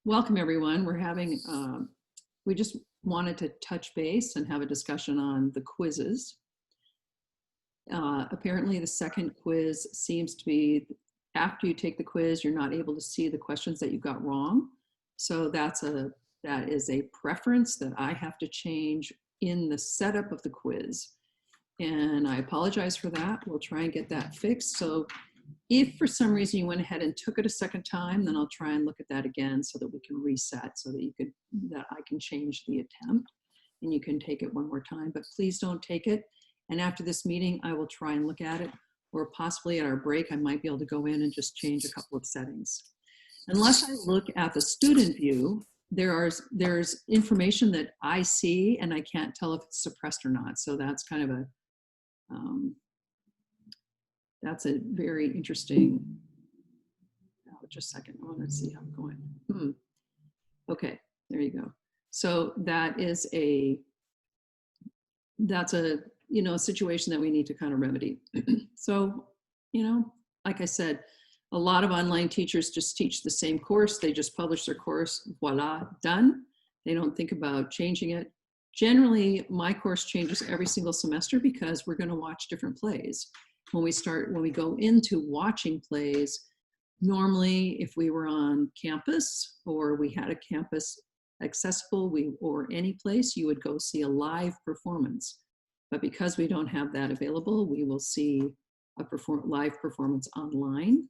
Welcome, everyone. We just wanted to touch base and have a discussion on the quizzes. Apparently, the second quiz seems to be, after you take the quiz, you're not able to see the questions that you got wrong. So that is a preference that I have to change in the setup of the quiz. And I apologize for that. We'll try and get that fixed. So if for some reason you went ahead and took it a second time, then I'll try and look at that again so that we can reset, so that I can change the attempt and you can take it one more time. But please don't take it. And after this meeting, I will try and look at it, or possibly at our break, I might be able to go in and just change a couple of settings. Unless I look at the student view, there's information that I see and I can't tell if it's suppressed or not. So that's kind of a, that's a very interesting, just a second, I want to see how I'm going. Okay, there you go. So that's a situation that we need to kind of remedy. So, like I said, a lot of online teachers just teach the same course. They just publish their course, voila, done. They don't think about changing it. Generally, my course changes every single semester because we're going to watch different plays. When we go into watching plays, normally if we were on campus or we had a campus accessible, or any place, you would go see a live performance. But because we don't have that available, we will see a live performance online.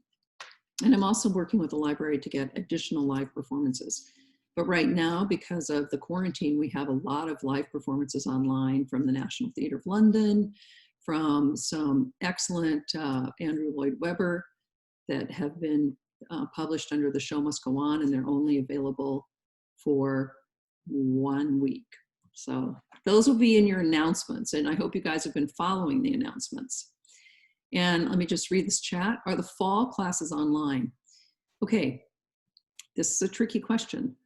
And I'm also working with the library to get additional live performances. But right now, because of the quarantine, we have a lot of live performances online from the National Theatre of London, from some excellent Andrew Lloyd Webber that have been published under The Show Must Go On, and they're only available for 1 week. So those will be in your announcements, and I hope you guys have been following the announcements. And let me just read this chat. Are the fall classes online? Okay, this is a tricky question.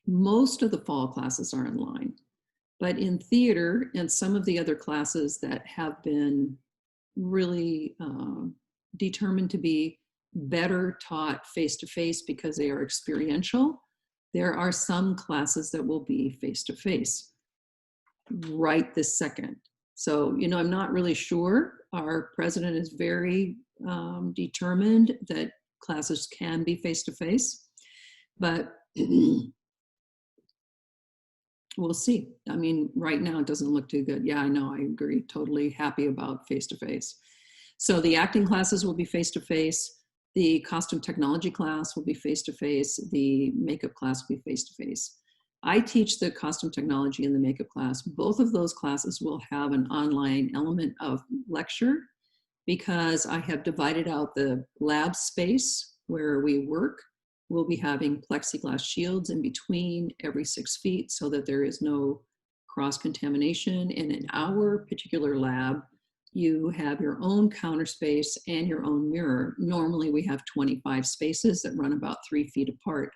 Most of the fall classes are online. But in theater and some of the other classes that have been really determined to be better taught face-to-face because they are experiential, there are some classes that will be face-to-face right this second. So, I'm not really sure. Our president is very determined that classes can be face-to-face, but we'll see. I mean, right now it doesn't look too good. Yeah, I know, I agree. Totally happy about face-to-face. So the acting classes will be face-to-face. The costume technology class will be face-to-face. The makeup class will be face-to-face. I teach the costume technology and the makeup class. Both of those classes will have an online element of lecture because I have divided out the lab space where we work. We'll be having plexiglass shields in between every 6 feet so that there is no cross-contamination. And in our particular lab, you have your own counter space and your own mirror. Normally we have 25 spaces that run about 3 feet apart.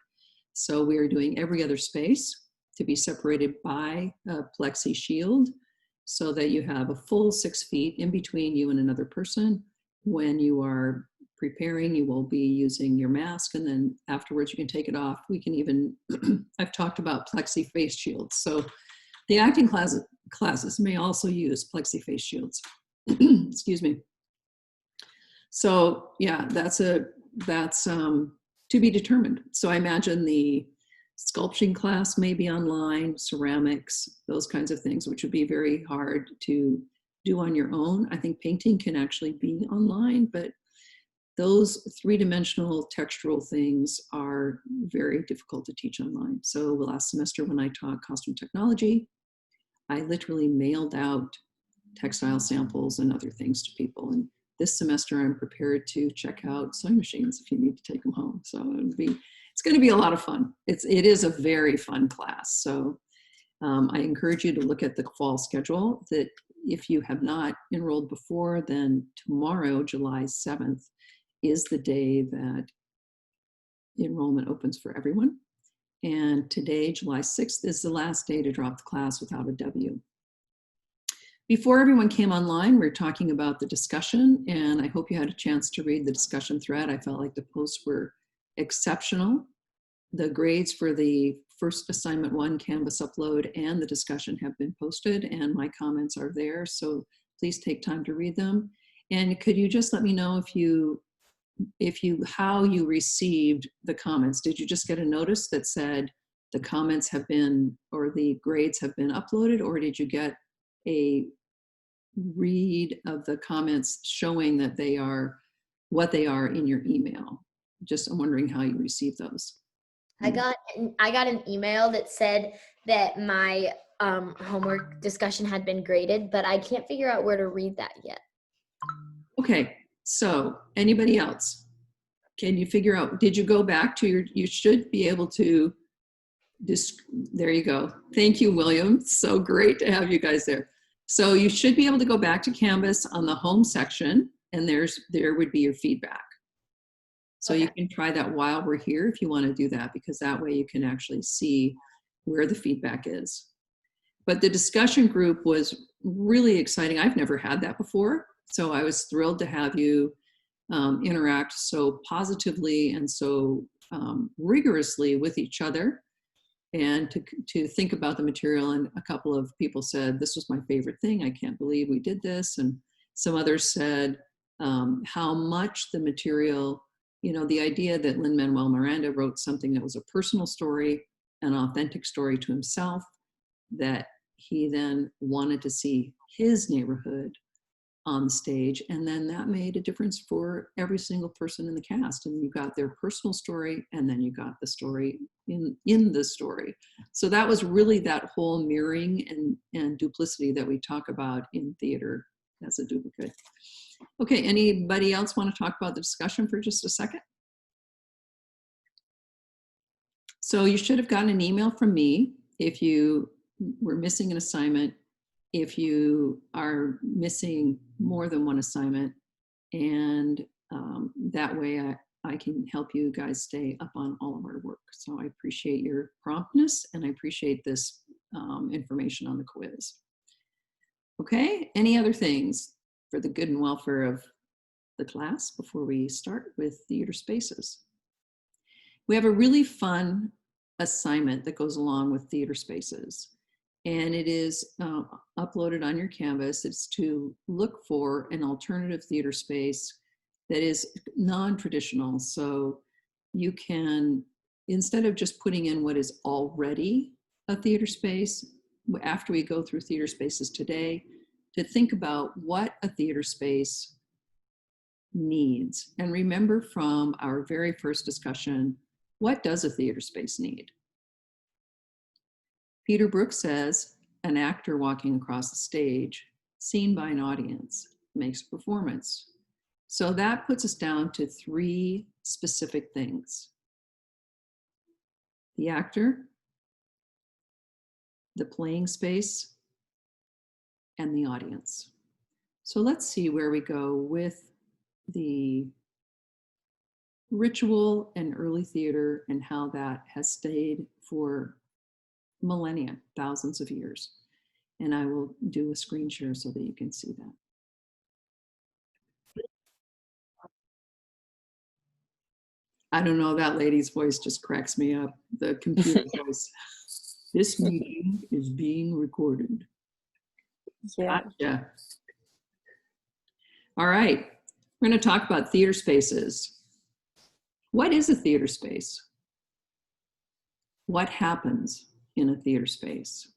So we are doing every other space to be separated by a plexi shield so that you have a full 6 feet in between you and another person. When you are preparing, you will be using your mask, and then afterwards you can take it off. We can even, I've talked about plexi face shields. So the acting classes may also use plexi face shields. Excuse me. So yeah, that's to be determined. So I imagine the sculpting class may be online, ceramics, those kinds of things, which would be very hard to do on your own. I think painting can actually be online, but those three-dimensional textural things are very difficult to teach online. So last semester when I taught costume technology, I literally mailed out textile samples and other things to people. And this semester I'm prepared to check out sewing machines if you need to take them home. So it's going to be a lot of fun. It is a very fun class. So I encourage you to look at the fall schedule. That if you have not enrolled before, then tomorrow, July 7th, is the day that enrollment opens for everyone. And today, July 6th, is the last day to drop the class without a W. Before everyone came online, we were talking about the discussion, and I hope you had a chance to read the discussion thread. I felt like the posts were exceptional. The grades for the first assignment 1 Canvas upload and the discussion have been posted, and my comments are there. So please take time to read them. And could you just let me know how you received the comments? Did you just get a notice that said the comments have been, or the grades have been uploaded, or did you get a read of the comments showing that they are what they are in your email? Just I'm wondering how you received those. I got an email that said that my homework discussion had been graded, but I can't figure out where to read that yet. Okay, so anybody else? Can you figure out, did you go back to you should be able to, there you go. Thank you, William. So great to have you guys there. So you should be able to go back to Canvas on the home section, and there would be your feedback. So okay. You can try that while we're here if you want to do that, because that way you can actually see where the feedback is. But the discussion group was really exciting. I've never had that before. So I was thrilled to have you interact so positively and so rigorously with each other, and to think about the material. And a couple of people said, this was my favorite thing. I can't believe we did this. And some others said how much the material, the idea that Lin-Manuel Miranda wrote something that was a personal story, an authentic story to himself, that he then wanted to see his neighborhood on stage, and then that made a difference for every single person in the cast. And you got their personal story, and then you got the story in the story. So that was really that whole mirroring and duplicity that we talk about in theater as a duplicate. Okay, anybody else want to talk about the discussion for just a second? So you should have gotten an email from me if you were missing an assignment, if you are missing more than one assignment, and that way I can help you guys stay up on all of our work. So I appreciate your promptness, and I appreciate this information on the quiz. Okay, any other things for the good and welfare of the class before we start with theater spaces? We have a really fun assignment that goes along with theater spaces, and it is uploaded on your Canvas. It's to look for an alternative theater space that is non-traditional. So you can, instead of just putting in what is already a theater space, after we go through theater spaces today, to think about what a theater space needs. And remember from our very first discussion, what does a theater space need? Peter Brooks says, an actor walking across the stage, seen by an audience, makes a performance. So that puts us down to 3 specific things: the actor, the playing space, and the audience. So let's see where we go with the ritual and early theater and how that has stayed for millennia, thousands of years. And I will do a screen share so that you can see that. I don't know, that lady's voice just cracks me up. The computer voice. This meeting is being recorded. Yeah. Gotcha. All right, we're going to talk about theater spaces. What is a theater space? What happens in a theater space?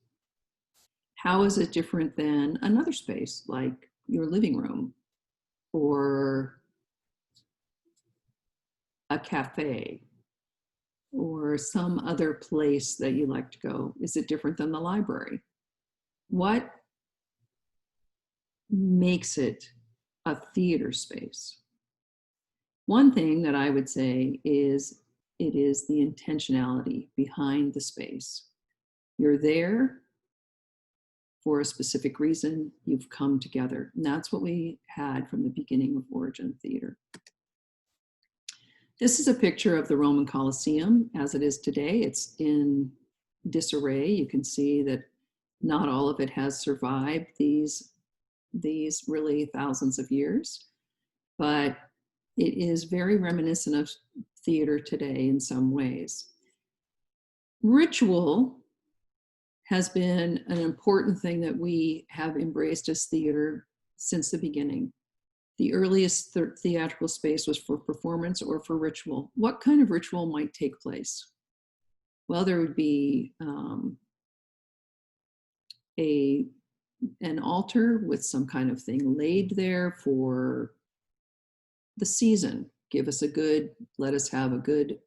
How is it different than another space like your living room or a cafe or some other place that you like to go? Is it different than the library? What makes it a theater space? One thing that I would say is it is the intentionality behind the space. You're there for a specific reason. You've come together. And that's what we had from the beginning of Origin Theater. This is a picture of the Roman Colosseum as it is today. It's in disarray. You can see that not all of it has survived these really thousands of years, but it is very reminiscent of theater today in some ways. Ritual has been an important thing that we have embraced as theater since the beginning. The earliest theatrical space was for performance or for ritual. What kind of ritual might take place? Well, there would be an altar with some kind of thing laid there for the season. Let us have a good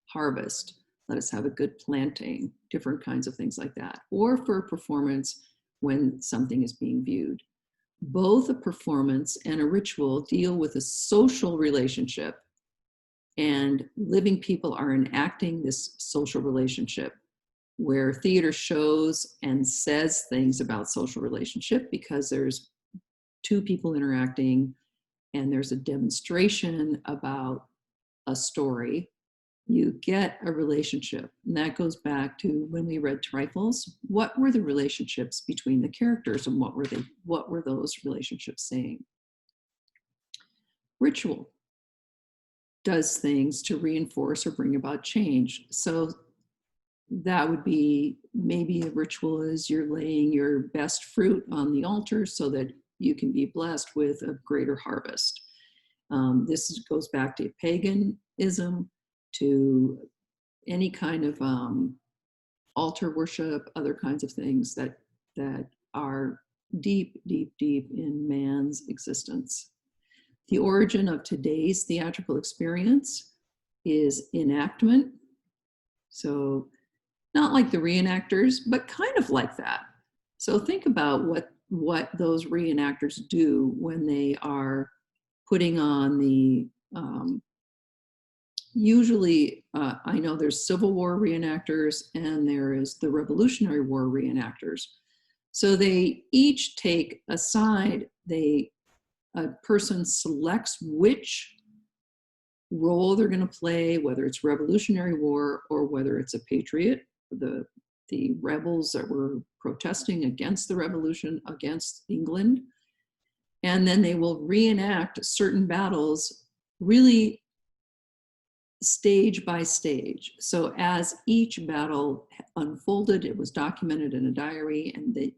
harvest. Let us have a good planting, different kinds of things like that. Or for a performance when something is being viewed. Both a performance and a ritual deal with a social relationship, and living people are enacting this social relationship, where theater shows and says things about social relationship because there's two people interacting and there's a demonstration about a story. You get a relationship. And that goes back to when we read Trifles. What were the relationships between the characters, and what were those relationships saying? Ritual does things to reinforce or bring about change. So that would be, maybe a ritual is you're laying your best fruit on the altar so that you can be blessed with a greater harvest. This goes back to paganism, to any kind of altar worship, other kinds of things that are deep, deep, deep in man's existence. The origin of today's theatrical experience is enactment. So not like the reenactors, but kind of like that. So think about what those reenactors do when they are putting on the, usually I know there's Civil War reenactors and there is the Revolutionary War reenactors. So they each take a side. A person selects which role they're going to play, whether it's Revolutionary War or whether it's a patriot, the rebels that were protesting against the revolution, against England. And then they will reenact certain battles really stage by stage. So as each battle unfolded, it was documented in a diary, and the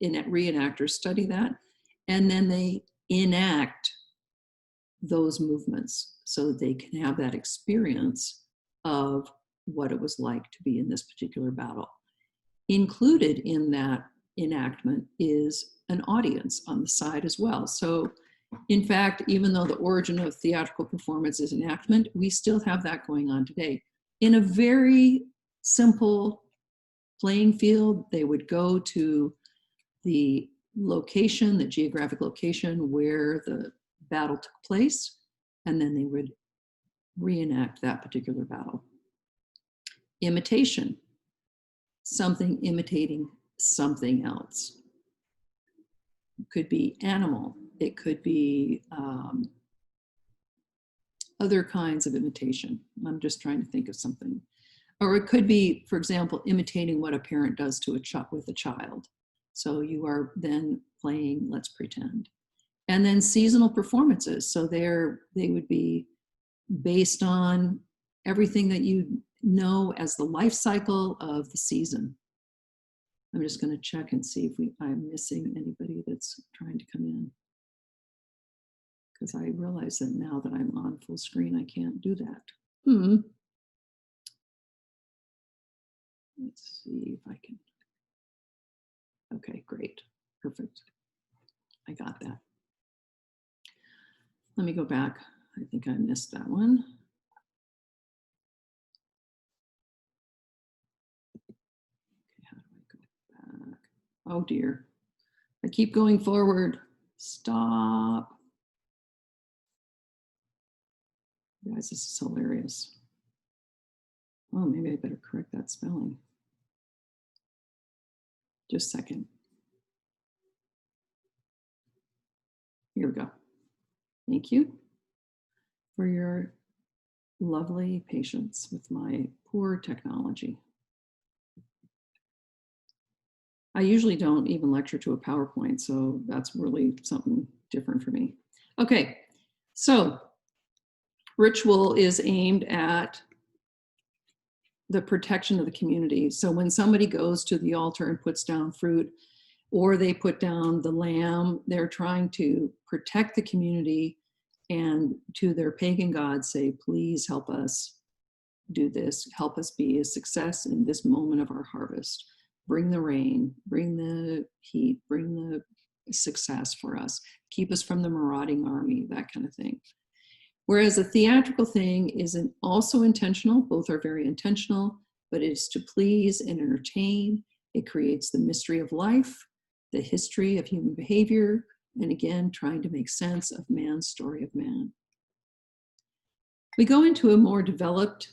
reenactors study that, and then they enact those movements so that they can have that experience of what it was like to be in this particular battle. Included in that enactment is an audience on the side as well. So in fact, even though the origin of theatrical performance is enactment, we still have that going on today. In a very simple playing field, they would go to the location, the geographic location where the battle took place, and then they would reenact that particular battle. Imitation, something imitating something else. It could be animal, it could be other kinds of imitation. I'm just trying to think of something. Or it could be, for example, imitating what a parent does to with a child. So you are then playing Let's Pretend. And then seasonal performances. So they would be based on everything that you know as the life cycle of the season. I'm just going to check and see if I'm missing anybody that's trying to come in. Because I realize that now that I'm on full screen, I can't do that. Let's see if I can. Okay, great. Perfect. I got that. Let me go back. I think I missed that one. Okay, how do I go back? Oh dear. I keep going forward. Stop. Guys, this is hilarious. Oh, maybe I better correct that spelling. Just a second. Here we go. Thank you for your lovely patience with my poor technology. I usually don't even lecture to a PowerPoint, so that's really something different for me. Okay, so Ritual is aimed at the protection of the community. So when somebody goes to the altar and puts down fruit, or they put down the lamb, they're trying to protect the community and to their pagan gods say, please help us do this, help us be a success in this moment of our harvest. Bring the rain, bring the heat, bring the success for us. Keep us from the marauding army, that kind of thing. Whereas a theatrical thing is also intentional, both are very intentional, but it is to please and entertain. It creates the mystery of life, the history of human behavior, and again, trying to make sense of man's story of man. We go into a more developed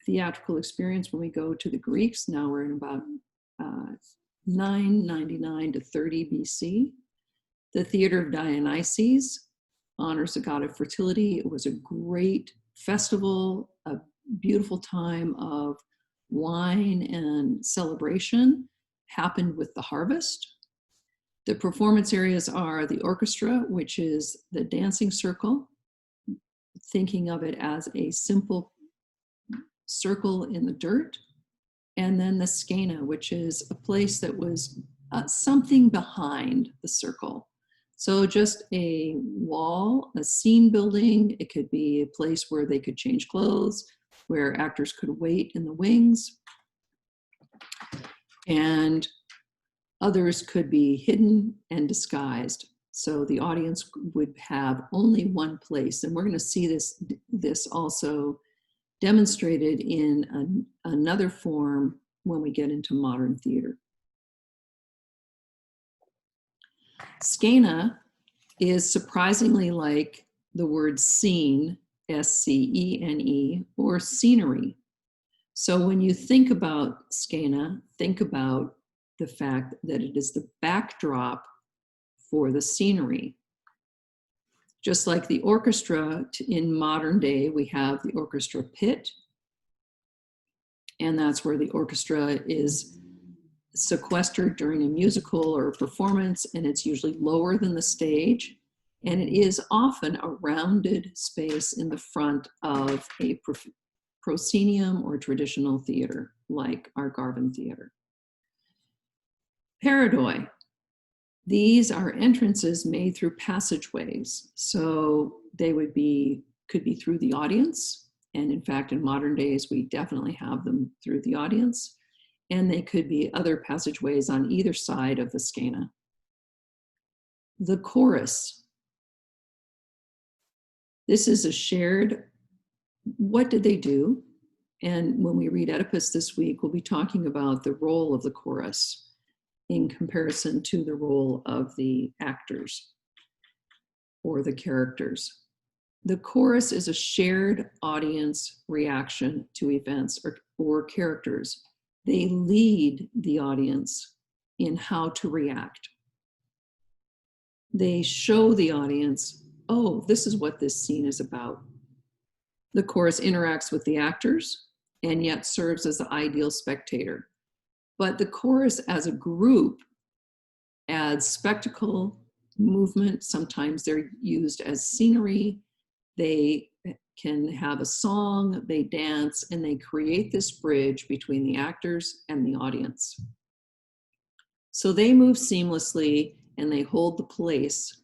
theatrical experience when we go to the Greeks. Now we're in about 999 to 30 BC. The theater of Dionysus honors the god of fertility. It was a great festival, a beautiful time of wine and celebration, happened with the harvest. The performance areas are the orchestra, which is the dancing circle, thinking of it as a simple circle in the dirt. And then the skena, which is a place that was something behind the circle. So just a wall, a scene building. It could be a place where they could change clothes, where actors could wait in the wings. And others could be hidden and disguised. So the audience would have only one place. And we're going to see this also demonstrated in another form when we get into modern theater. Skena is surprisingly like the word scene, S-C-E-N-E, or scenery. So when you think about skena, think about the fact that it is the backdrop for the scenery. Just like the orchestra in modern day, we have the orchestra pit, and that's where the orchestra is sequestered during a musical or a performance, and it's usually lower than the stage, and it is often a rounded space in the front of a proscenium or traditional theater, like our Garvin Theater. Paradoi. These are entrances made through passageways. So they could be through the audience. And in fact, in modern days, we definitely have them through the audience. And they could be other passageways on either side of the skena. The chorus. This is a shared, what did they do? And when we read Oedipus this week, we'll be talking about the role of the chorus in comparison to the role of the actors or the characters. The chorus is a shared audience reaction to events or characters. They lead the audience in how to react. They show the audience, oh, this is what this scene is about. The chorus interacts with the actors and yet serves as the ideal spectator. But the chorus as a group adds spectacle, movement. Sometimes they're used as scenery. They can have a song, they dance, and they create this bridge between the actors and the audience. So they move seamlessly and they hold the place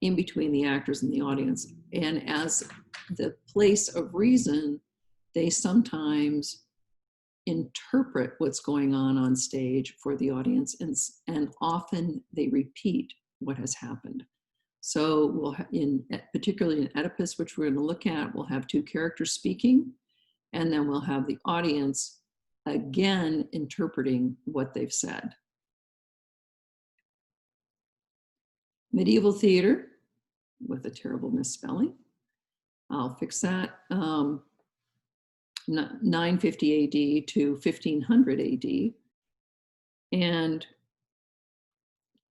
in between the actors and the audience. And as the place of reason, they sometimes interpret what's going on stage for the audience, and often they repeat what has happened. So we'll particularly in Oedipus, which we're going to look at, we'll have two characters speaking, and then we'll have the audience again interpreting what they've said. Medieval theater, with a terrible misspelling. I'll fix that. 950 AD to 1500 AD. And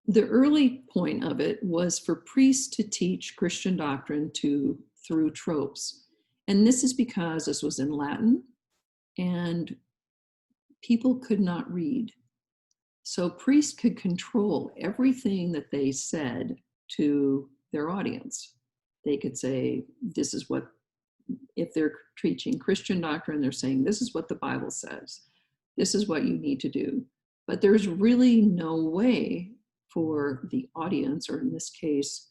the early point of it was for priests to teach Christian doctrine through tropes. And this is because this was in Latin and people could not read. So priests could control everything that they said to their audience. They could say, this is what, if they're teaching Christian doctrine, they're saying, this is what the Bible says. This is what you need to do. But there's really no way for the audience, or in this case,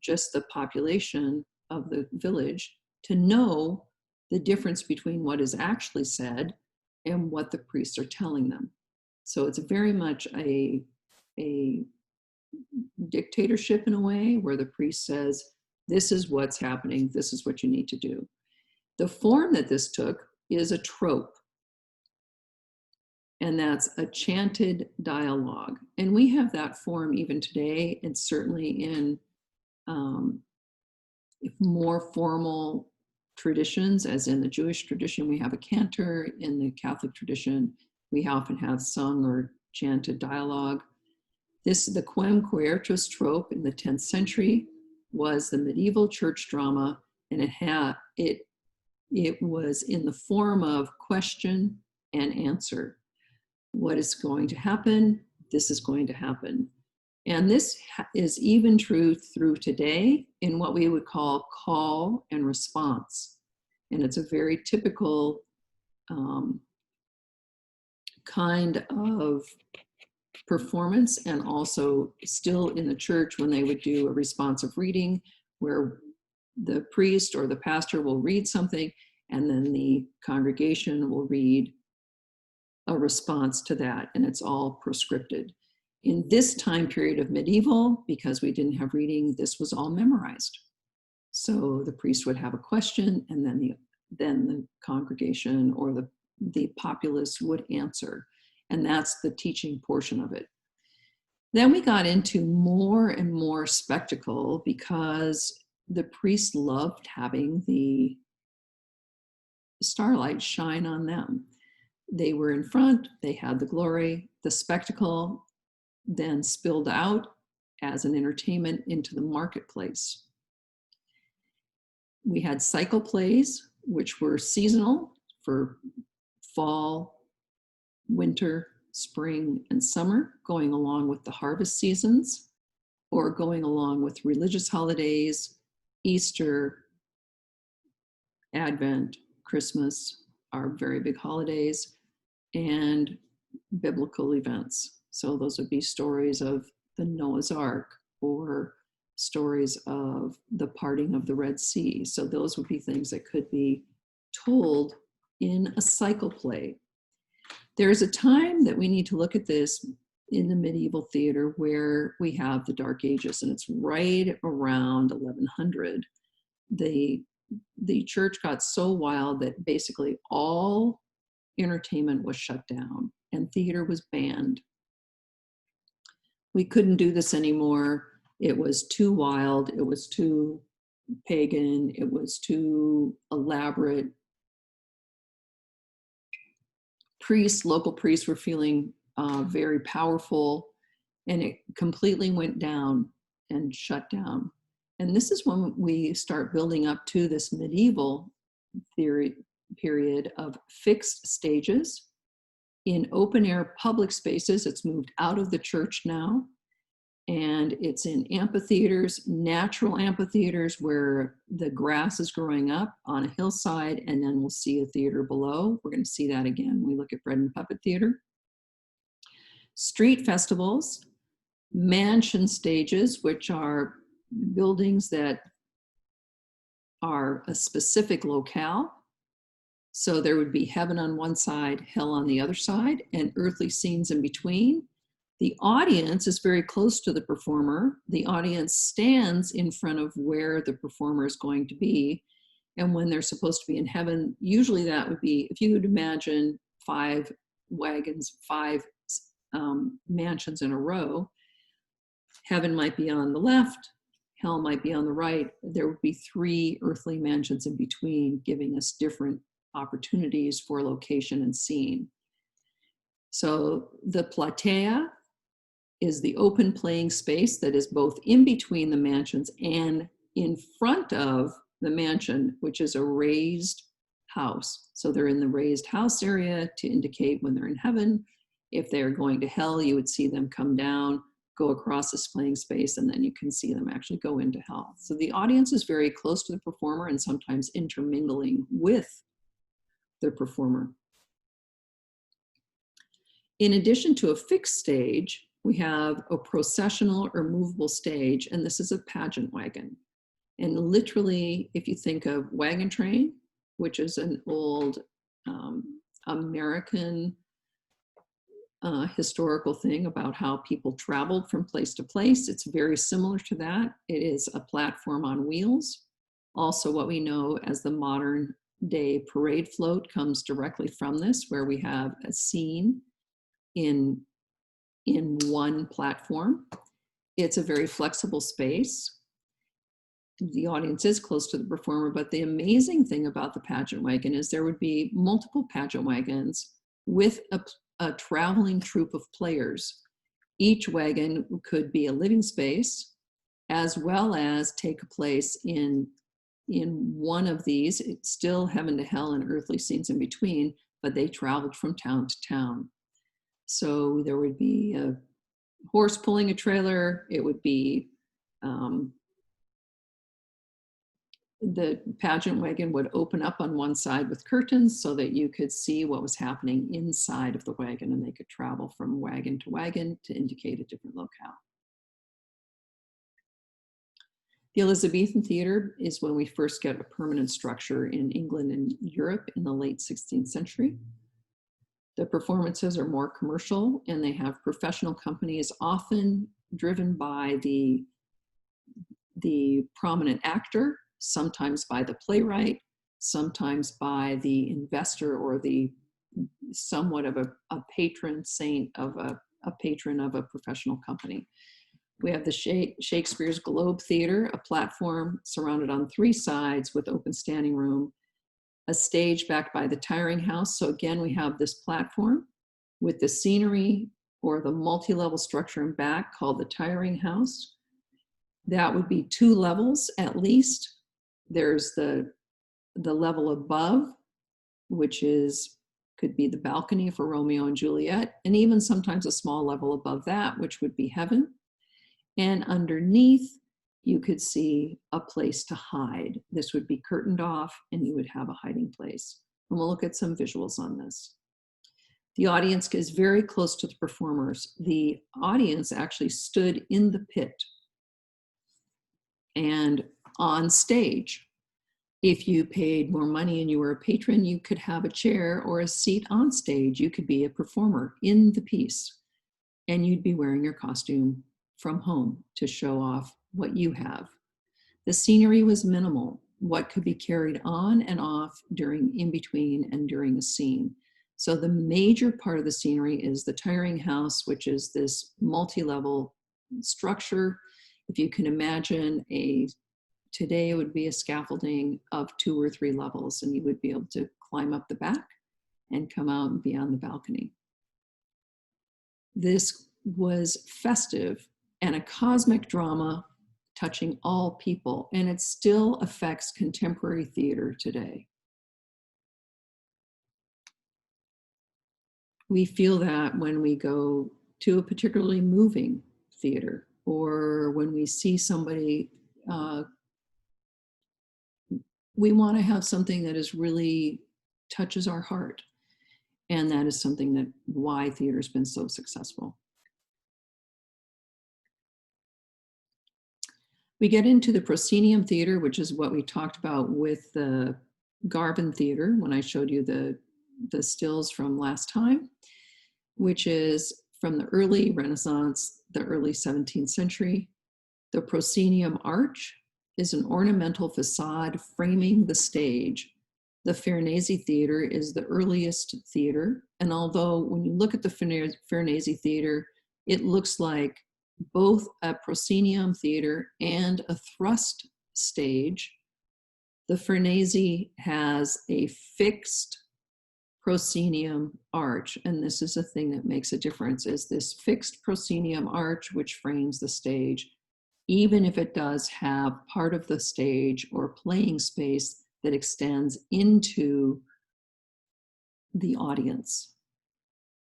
just the population of the village, to know the difference between what is actually said and what the priests are telling them. So it's very much a dictatorship in a way, where the priest says, this is what's happening, this is what you need to do. The form that this took is a trope, and that's a chanted dialogue. And we have that form even today, and certainly in more formal traditions, as in the Jewish tradition, we have a cantor. In the Catholic tradition, we often have sung or chanted dialogue. The Quem Quaertras trope in the 10th century was the medieval church drama, and it was in the form of question and answer. What is going to happen? This is going to happen. And this is even true through today in what we would call and response. And it's a very typical kind of performance, and also still in the church when they would do a responsive reading, where the priest or the pastor will read something and then the congregation will read a response to that, and it's all prescripted. In this time period of medieval, because we didn't have reading, this was all memorized. So the priest would have a question, and then the congregation or the populace would answer. And that's the teaching portion of it. Then we got into more and more spectacle, because the priests loved having the starlight shine on them. They were in front, they had the glory. The spectacle then spilled out as an entertainment into the marketplace. We had cycle plays, which were seasonal for fall, winter, spring, and summer, going along with the harvest seasons, or going along with religious holidays, Easter, Advent, Christmas, are very big holidays, and biblical events. So those would be stories of the Noah's Ark, or stories of the parting of the Red Sea. So those would be things that could be told in a cycle play. There's a time that we need to look at this in the medieval theater where we have the Dark Ages, and it's right around 1100. The church got so wild that basically all entertainment was shut down and theater was banned. We couldn't do this anymore. It was too wild. It was too pagan. It was too elaborate. Local priests were feeling very powerful, and it completely went down and shut down. And this is when we start building up to this medieval period of fixed stages in open air public spaces. It's moved out of the church now, and it's in amphitheaters, natural amphitheaters, where the grass is growing up on a hillside, and then we'll see a theater below. We're going to see that again when we look at Bread and Puppet Theater. Street festivals, mansion stages, which are buildings that are a specific locale. So there would be heaven on one side, hell on the other side, and earthly scenes in between. The audience is very close to the performer. The audience stands in front of where the performer is going to be. And when they're supposed to be in heaven, usually that would be, if you would imagine 5 wagons, 5 mansions in a row, heaven might be on the left, hell might be on the right. There would be 3 earthly mansions in between, giving us different opportunities for location and scene. So the platea is the open playing space that is both in between the mansions and in front of the mansion, which is a raised house. So they're in the raised house area to indicate when they're in heaven. If they're going to hell, you would see them come down, go across this playing space, and then you can see them actually go into hell. So the audience is very close to the performer and sometimes intermingling with the performer. In addition to a fixed stage, we have a processional or movable stage, and this is a pageant wagon. And literally, if you think of wagon train, which is an old American historical thing about how people traveled from place to place, it's very similar to that. It is a platform on wheels. Also, what we know as the modern day parade float comes directly from this, where we have a scene in one platform. It's a very flexible space. The audience is close to the performer, but the amazing thing about the pageant wagon is there would be multiple pageant wagons with a traveling troupe of players. Each wagon could be a living space, as well as take place in one of these. It's still heaven to hell and earthly scenes in between, but they traveled from town to town. So there would be a horse pulling a trailer. It would be the pageant wagon would open up on one side with curtains so that you could see what was happening inside of the wagon, and they could travel from wagon to wagon to indicate a different locale. The Elizabethan theater is when we first get a permanent structure in England and Europe in the late 16th century. The performances are more commercial, and they have professional companies, often driven by the prominent actor, sometimes by the playwright, sometimes by the investor or the somewhat of a patron saint of a patron of a professional company. We have the Shakespeare's Globe Theater, a platform surrounded on 3 sides with open standing room, a stage backed by the Tiring House. So again, we have this platform with the scenery or the multi-level structure in back called the Tiring House. That would be 2 levels at least. There's the level above, which could be the balcony for Romeo and Juliet, and even sometimes a small level above that, which would be heaven. And underneath, you could see a place to hide. This would be curtained off, and you would have a hiding place. And we'll look at some visuals on this. The audience is very close to the performers. The audience actually stood in the pit and on stage. If you paid more money and you were a patron, you could have a chair or a seat on stage. You could be a performer in the piece, and you'd be wearing your costume from home to show off what you have. The scenery was minimal. What could be carried on and off in between and during a scene. So the major part of the scenery is the Tiring House, which is this multi-level structure. If you can imagine today it would be a scaffolding of 2 or 3 levels, and you would be able to climb up the back and come out and be on the balcony. This was festive and a cosmic drama touching all people, and it still affects contemporary theater today. We feel that when we go to a particularly moving theater, or when we see somebody, we want to have something that is really touches our heart. And that is something that why theater's been so successful. We get into the proscenium theater, which is what we talked about with the Garvin Theater when I showed you the stills from last time, which is from the early Renaissance, the early 17th century. The proscenium arch is an ornamental facade framing the stage. The Farnese Theater is the earliest theater, and although when you look at the Farnese Theater, it looks like both a proscenium theater and a thrust stage, the Farnese has a fixed proscenium arch, and this is a thing that makes a difference, is this fixed proscenium arch which frames the stage, even if it does have part of the stage or playing space that extends into the audience.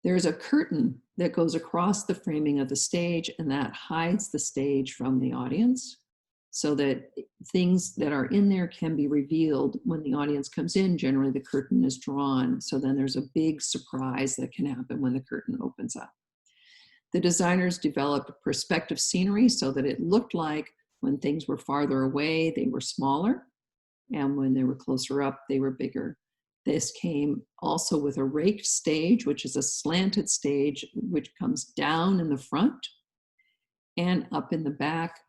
There's a curtain that goes across the framing of the stage, and that hides the stage from the audience so that things that are in there can be revealed when the audience comes in. Generally, the curtain is drawn, so then there's a big surprise that can happen when the curtain opens up. The designers developed perspective scenery so that it looked like when things were farther away, they were smaller, and when they were closer up, they were bigger. This came also with a raked stage, which is a slanted stage, which comes down in the front and up in the back,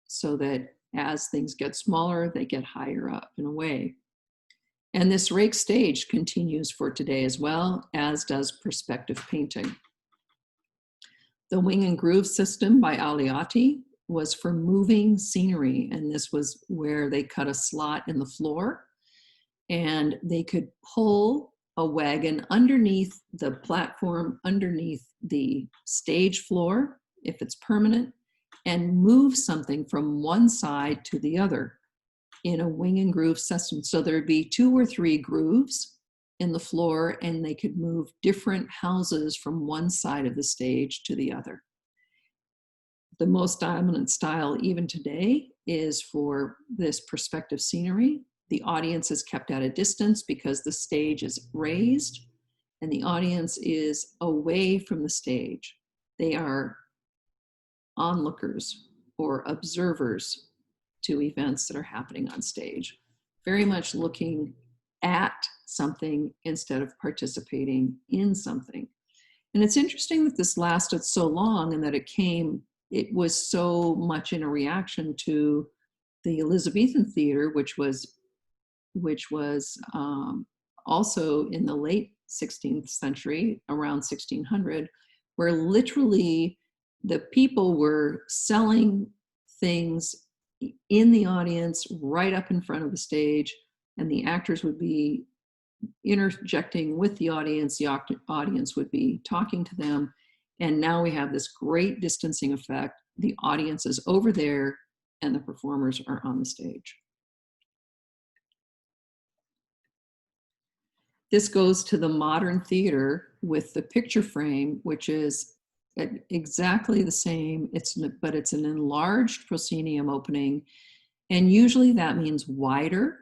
so that as things get smaller, they get higher up and away. And this raked stage continues for today as well, as does perspective painting. The wing and groove system by Aliati was for moving scenery, and this was where they cut a slot in the floor, and they could pull a wagon underneath the platform, underneath the stage floor, if it's permanent, and move something from one side to the other in a wing and groove system. So there'd be 2 or 3 grooves in the floor, and they could move different houses from one side of the stage to the other. The most dominant style even today is for this perspective scenery. The audience is kept at a distance because the stage is raised and the audience is away from the stage. They are onlookers or observers to events that are happening on stage, very much looking at something instead of participating in something. And it's interesting that this lasted so long and that it was so much in a reaction to the Elizabethan theater, which was also in the late 16th century, around 1600, where literally the people were selling things in the audience right up in front of the stage, and the actors would be interjecting with the audience would be talking to them, and now we have this great distancing effect. The audience is over there and the performers are on the stage. This goes to the modern theater with the picture frame, which is exactly the same, but it's an enlarged proscenium opening, and usually that means wider.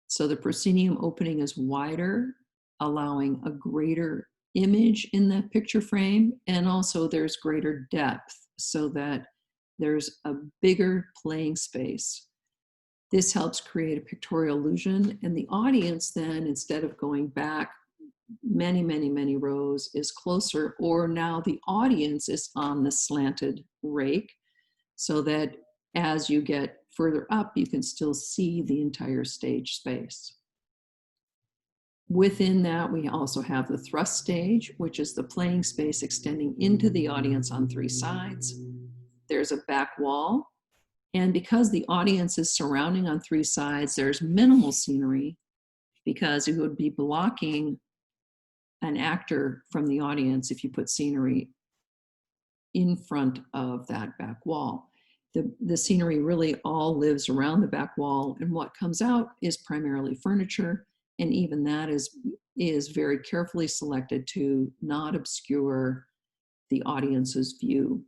So the proscenium opening is wider, allowing a greater image in that picture frame, and also there's greater depth so that there's a bigger playing space. This helps create a pictorial illusion, and the audience then, instead of going back many, many, many rows, is closer, or now the audience is on the slanted rake so that as you get further up, you can still see the entire stage space. Within that, we also have the thrust stage, which is the playing space extending into the audience on 3 sides. There's a back wall, and because the audience is surrounding on 3 sides, there's minimal scenery because it would be blocking an actor from the audience if you put scenery in front of that back wall. The scenery really all lives around the back wall, and what comes out is primarily furniture, and even that is very carefully selected to not obscure the audience's view.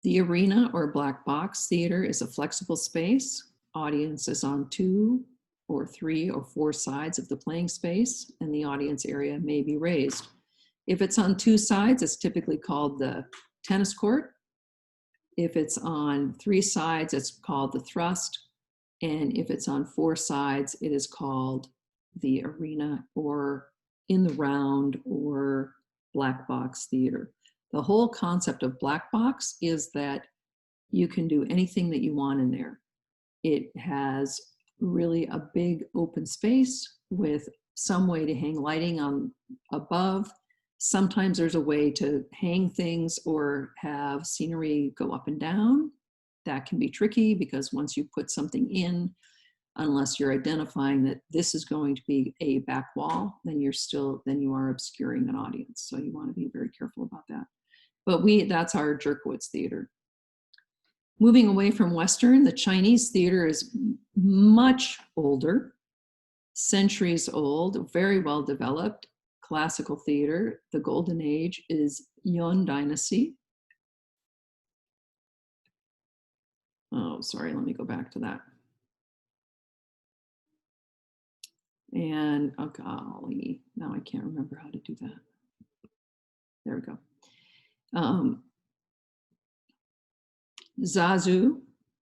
The arena or black box theater is a flexible space. Audience is on 2 or 3 or 4 sides of the playing space, and the audience area may be raised. If it's on 2 sides, it's typically called the tennis court. If it's on 3 sides, it's called the thrust. And if it's on 4 sides, it is called the arena or in the round or black box theater. The whole concept of black box is that you can do anything that you want in there. It has really a big open space with some way to hang lighting on above. Sometimes there's a way to hang things or have scenery go up and down. That can be tricky because once you put something in, unless you're identifying that this is going to be a back wall, then you are obscuring an audience. So you want to be very careful about that. But that's our Jerkowitz theater. Moving away from Western, the Chinese theater is much older. centuries old, very well developed classical theater. The golden age is Yuan Dynasty. Oh, sorry, let me go back to that. And oh golly, now I can't remember how to do that. There we go. Zazu,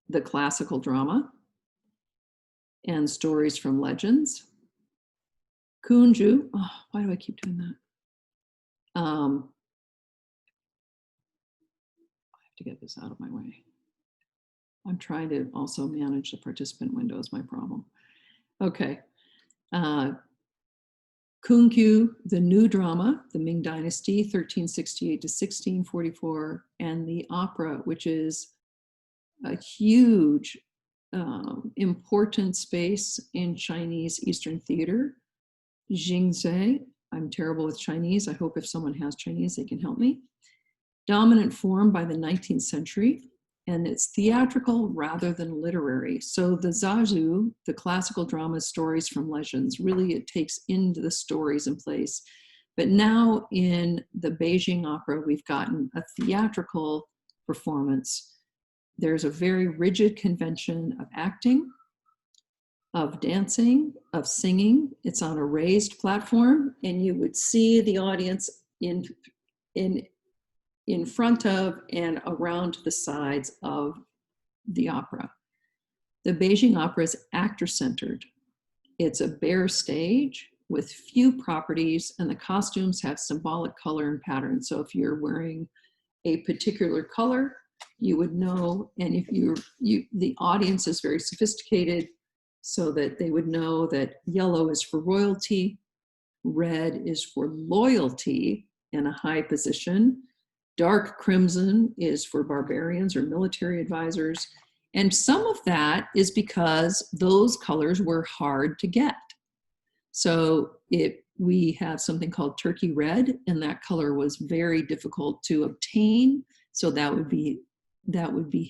the classical drama, and stories from legends. Kunju, oh, why do I keep doing that? I have to get this out of my way. I'm trying to also manage the participant window is my problem. Okay. Kungyu, the new drama, the Ming Dynasty, 1368 to 1644, and the opera, which is a huge, important space in Chinese Eastern theater. Jingzhe, I'm terrible with Chinese. I hope if someone has Chinese, they can help me. Dominant form by the 19th century, and it's theatrical rather than literary. So the Zazu, the classical drama stories from legends, really it takes into the stories in place. But now in the Beijing opera, we've gotten a theatrical performance. There's a very rigid convention of acting, of dancing, of singing. It's on a raised platform, and you would see the audience in front of and around the sides of the opera. The Beijing opera is actor-centered. It's a bare stage with few properties, and the costumes have symbolic color and pattern. So if you're wearing a particular color, you would know, and if the audience is very sophisticated, so that they would know that yellow is for royalty, red is for loyalty in a high position, dark crimson is for barbarians or military advisors. And some of that is because those colors were hard to get. So we have something called turkey red, and that color was very difficult to obtain. So that would be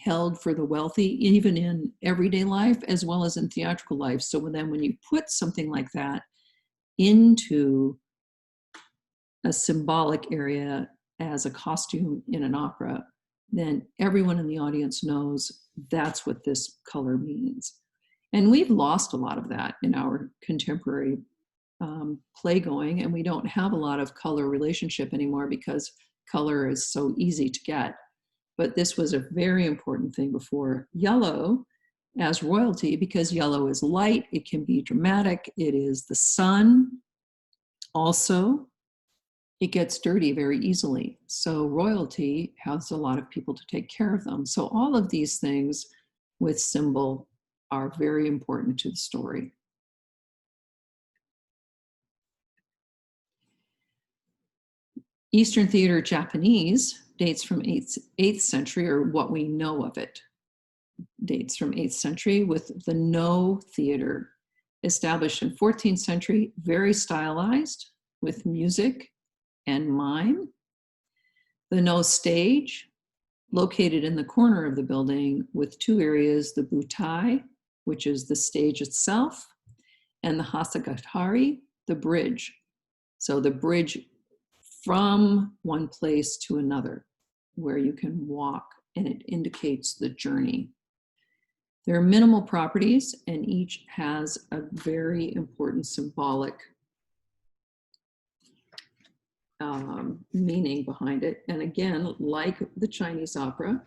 held for the wealthy, even in everyday life as well as in theatrical life. So then when you put something like that into a symbolic area as a costume in an opera, then everyone in the audience knows that's what this color means. And we've lost a lot of that in our contemporary playgoing, and we don't have a lot of color relationship anymore because color is so easy to get. But this was a very important thing before. Yellow as royalty, because yellow is light, it can be dramatic, it is the sun. Also, it gets dirty very easily. So royalty has a lot of people to take care of them. So all of these things with symbol are very important to the story. Eastern theater Japanese dates from 8th century, or what we know of it dates from 8th century, with the No theater established in 14th century, very stylized with music and mime. The No stage, located in the corner of the building with two areas, the Butai, which is the stage itself, and the Hasagatari, the bridge. So the bridge from one place to another where you can walk, and it indicates the journey. There are minimal properties, and each has a very important symbolic meaning behind it. And again, like the Chinese opera,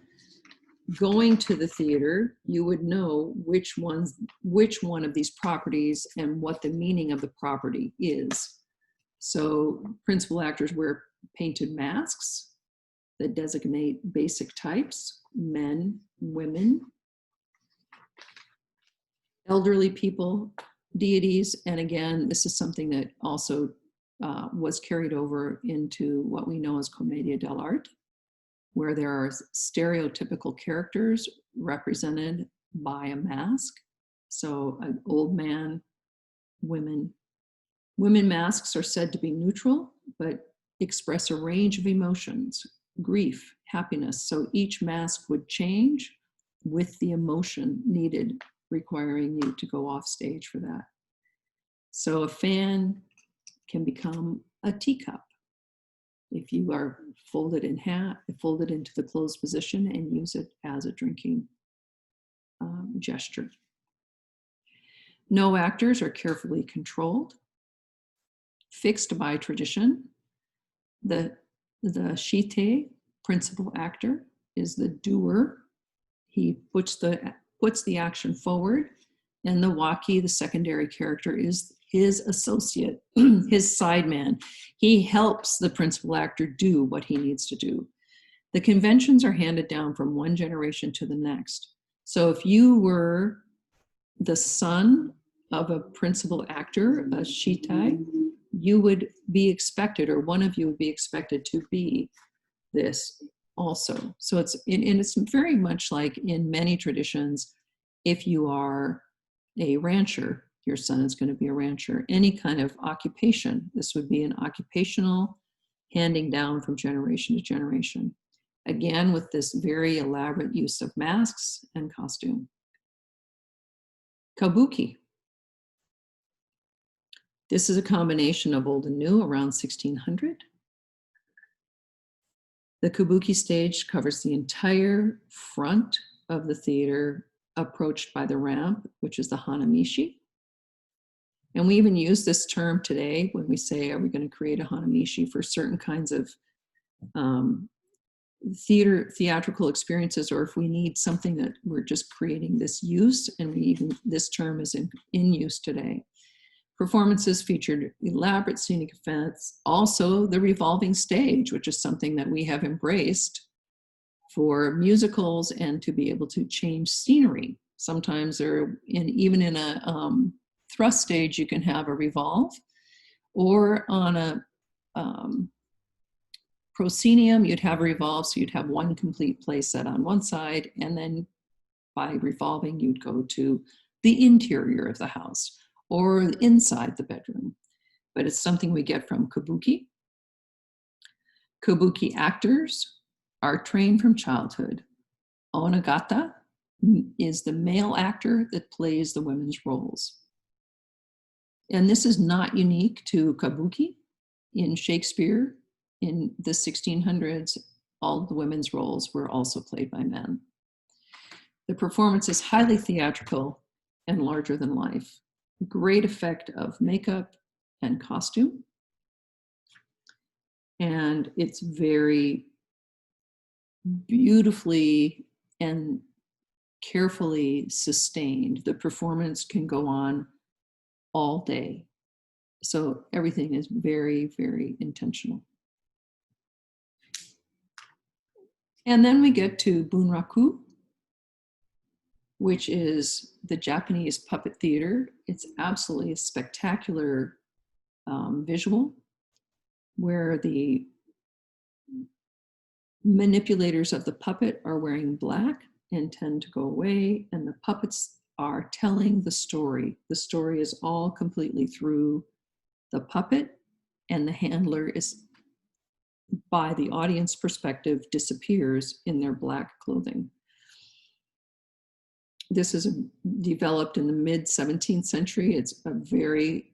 going to the theater, you would know which one of these properties and what the meaning of the property is. So principal actors wear painted masks that designate basic types: men, women, elderly people, deities. And again, this is something that also was carried over into what we know as commedia dell'arte, where there are stereotypical characters represented by a mask. So an old man, women. Women masks are said to be neutral, but express a range of emotions: grief, happiness. So each mask would change with the emotion needed, requiring you to go off stage for that. So a fan can become a teacup if you are folded in half, folded into the closed position and use it as a drinking gesture. No actors are carefully controlled, fixed by tradition. The shite, principal actor, is the doer. He puts the action forward, and the waki, the secondary character, is his associate, his sideman. He helps the principal actor do what he needs to do. The conventions are handed down from one generation to the next. So if you were the son of a principal actor, a shitai, you would be expected, or one of you would be expected to be this also. So it's very much like in many traditions, if you are a rancher, your son is going to be a rancher. Any kind of occupation, this would be an occupational handing down from generation to generation. Again, with this very elaborate use of masks and costume. Kabuki. This is a combination of old and new around 1600. The kabuki stage covers the entire front of the theater, approached by the ramp, which is the hanamishi. And we even use this term today when we say, are we going to create a hanamishi for certain kinds of theatrical experiences, or if we need something that we're just creating this use, and this term is in use today. Performances featured elaborate scenic effects, also the revolving stage, which is something that we have embraced for musicals and to be able to change scenery. Sometimes even in a thrust stage, you can have a revolve, or on a proscenium, you'd have a revolve, so you'd have one complete play set on one side, and then by revolving, you'd go to the interior of the house or inside the bedroom. But it's something we get from kabuki. Kabuki actors are trained from childhood. Onagata is the male actor that plays the women's roles. And this is not unique to kabuki. In Shakespeare, in the 1600s, all of the women's roles were also played by men. The performance is highly theatrical and larger than life. Great effect of makeup and costume. And it's very beautifully and carefully sustained. The performance can go on all day. So everything is very, very intentional. And then we get to bunraku, which is the Japanese puppet theater. It's absolutely a spectacular visual where the manipulators of the puppet are wearing black and tend to go away, and the puppets are telling the story. The story is all completely through the puppet, and the handler is, by the audience perspective, disappears in their black clothing. This is developed in the mid-17th century. It's a very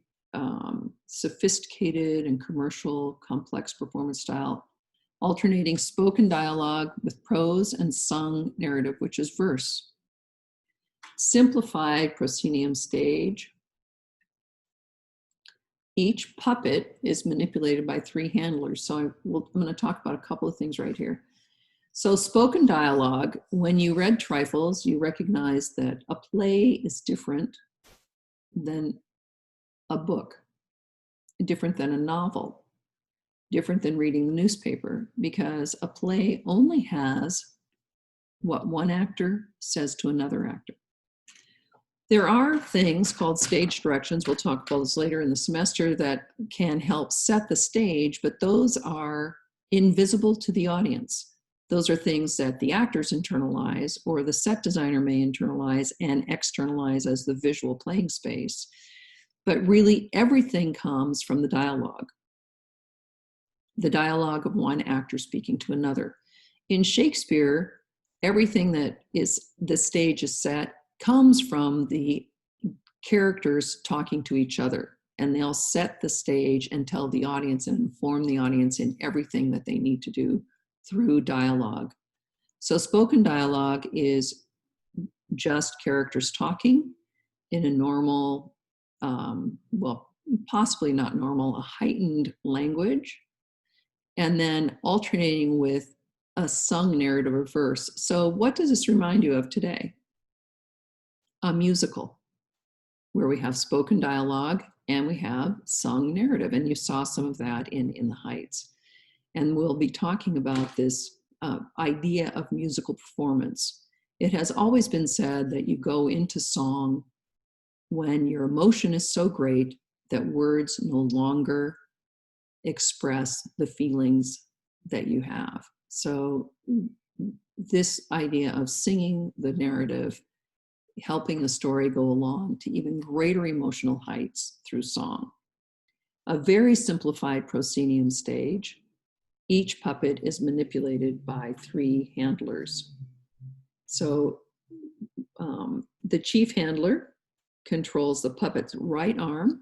sophisticated and commercial, complex performance style, alternating spoken dialogue with prose and sung narrative, which is verse. Simplified proscenium stage. Each puppet is manipulated by 3 handlers. So I'm going to talk about a couple of things right here. So spoken dialogue, when you read Trifles, you recognize that a play is different than a book, different than a novel, different than reading the newspaper, because a play only has what one actor says to another actor. There are things called stage directions, we'll talk about this later in the semester, that can help set the stage, but those are invisible to the audience. Those are things that the actors internalize, or the set designer may internalize and externalize as the visual playing space. But really everything comes from the dialogue of one actor speaking to another. In Shakespeare, everything that is the stage is set comes from the characters talking to each other. and they'll set the stage and tell the audience and inform the audience in everything that they need to do through dialogue. So spoken dialogue is just characters talking in a normal, well, possibly not normal, a heightened language, and then alternating with a sung narrative or verse. So what does this remind you of today? A musical, where we have spoken dialogue and we have sung narrative. And you saw some of that in the Heights. And we'll be talking about this idea of musical performance. It has always been said that you go into song when your emotion is so great that words no longer express the feelings that you have. So this idea of singing the narrative, helping the story go along to even greater emotional heights through song. A very simplified proscenium stage. Each puppet is manipulated by 3 handlers. So the chief handler controls the puppet's right arm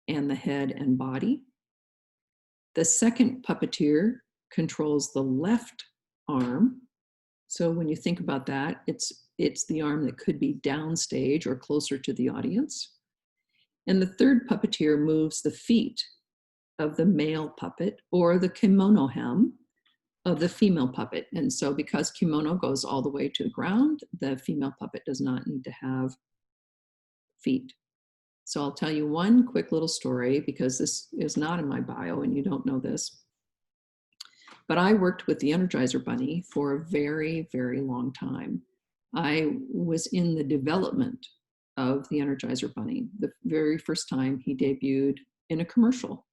and the head and body. The second puppeteer controls the left arm. So when you think about that, it's the arm that could be downstage or closer to the audience. And the third puppeteer moves the feet of the male puppet or the kimono hem of the female puppet. And so because kimono goes all the way to the ground, the female puppet does not need to have feet. So I'll tell you one quick little story, because this is not in my bio and you don't know this. But I worked with the Energizer Bunny for a very, very long time. I was in the development of the Energizer Bunny the very first time he debuted in a commercial.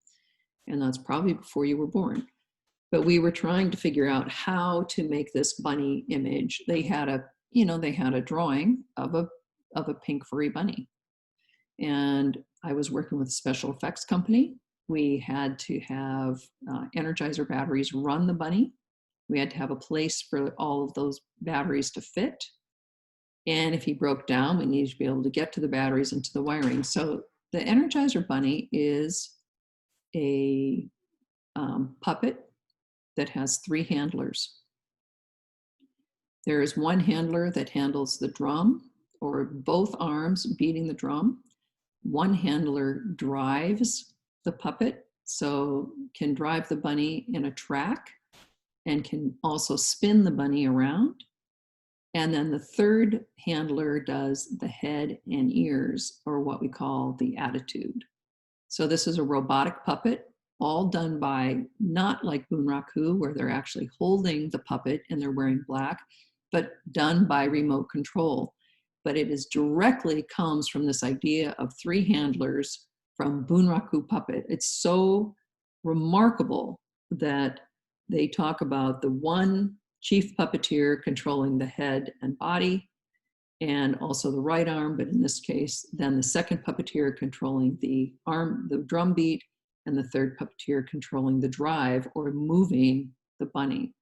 And that's probably before you were born. But we were trying to figure out how to make this bunny image. They had a drawing of a pink furry bunny. And I was working with a special effects company. We had to have Energizer batteries run the bunny. We had to have a place for all of those batteries to fit. And if he broke down, we needed to be able to get to the batteries and to the wiring. So the Energizer Bunny is a puppet that has 3 handlers. There is one handler that handles the drum, or both arms beating the drum. One handler drives the puppet, so can drive the bunny in a track and can also spin the bunny around. And then the third handler does the head and ears, or what we call the attitude. So this is a robotic puppet, all done by, not like Bunraku, where they're actually holding the puppet and they're wearing black, but done by remote control. But it is directly comes from this idea of 3 handlers from Bunraku puppet. It's so remarkable that they talk about the one chief puppeteer controlling the head and body, and also the right arm, but in this case, then the second puppeteer controlling the arm, the drum beat, and the third puppeteer controlling the drive or moving the bunny.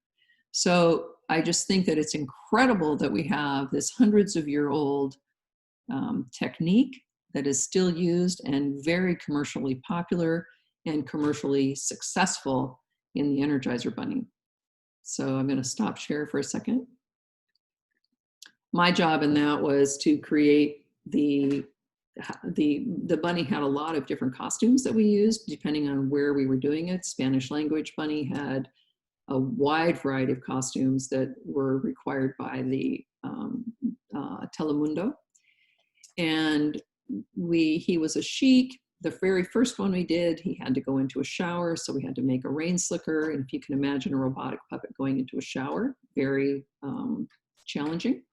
So I just think that it's incredible that we have this hundreds of year old technique that is still used and very commercially popular and commercially successful in the Energizer Bunny. So I'm going to stop share for a second. My job in that was to create the bunny had a lot of different costumes that we used depending on where we were doing it. Spanish language bunny had a wide variety of costumes that were required by the Telemundo. And he was a sheik. The very first one we did, he had to go into a shower, so we had to make a rain slicker. And if you can imagine a robotic puppet going into a shower, very challenging.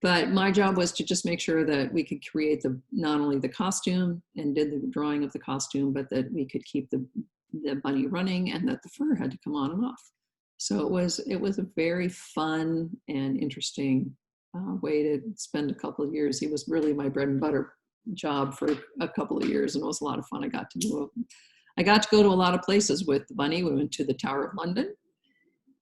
But my job was to just make sure that we could create not only the costume and did the drawing of the costume, but that we could keep the bunny running and that the fur had to come on and off. So it was a very fun and interesting way to spend a couple of years. He was really my bread and butter job for a couple of years, and it was a lot of fun. I got to go to a lot of places with the bunny. We went to the Tower of London.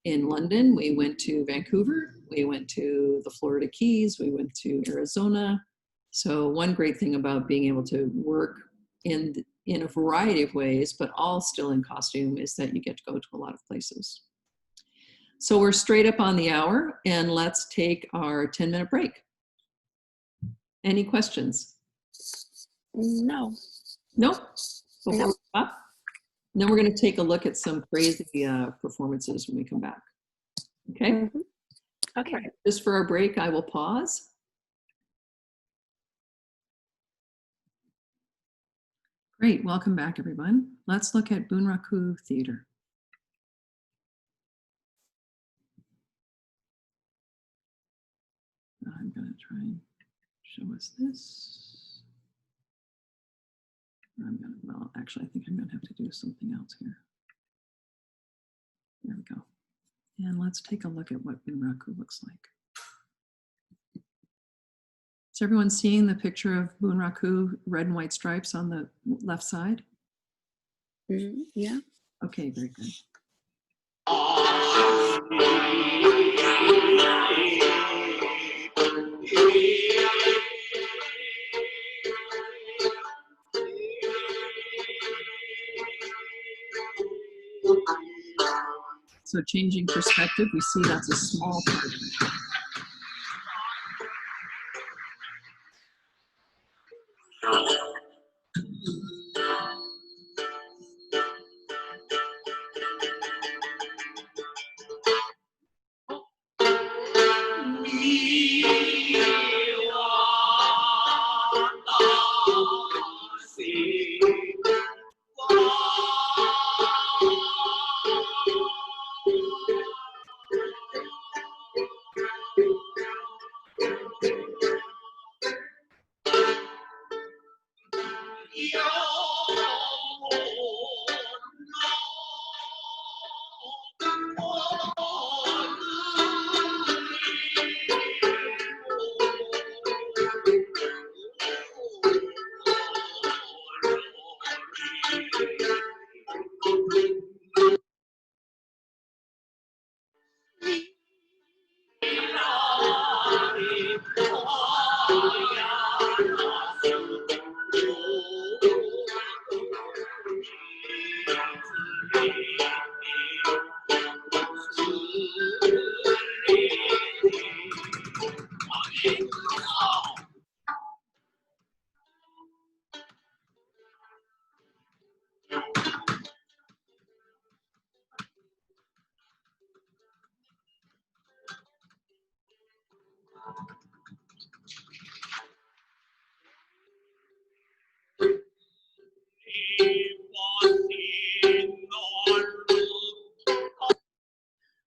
In London, we went to Vancouver, we went to the Florida Keys, we went to Arizona. So one great thing about being able to work in a variety of ways, but all still in costume, is that you get to go to a lot of places. So we're straight up on the hour, and let's take our 10-minute break. Any questions? No. Nope. Before we stop? Then we're going to take a look at some crazy performances when we come back. Okay? Mm-hmm. Okay. Right. Just for our break, I will pause. Great. Welcome back, everyone. Let's look at Bunraku Theater. I'm going to try and show us this. Well, actually, I think I'm going to have to do something else here. There we go. And let's take a look at what Bunraku looks like. Is everyone seeing the picture of Bunraku, red and white stripes on the left side? Mm-hmm. Yeah. Okay, very good. So changing perspective, we see that's a small part of it.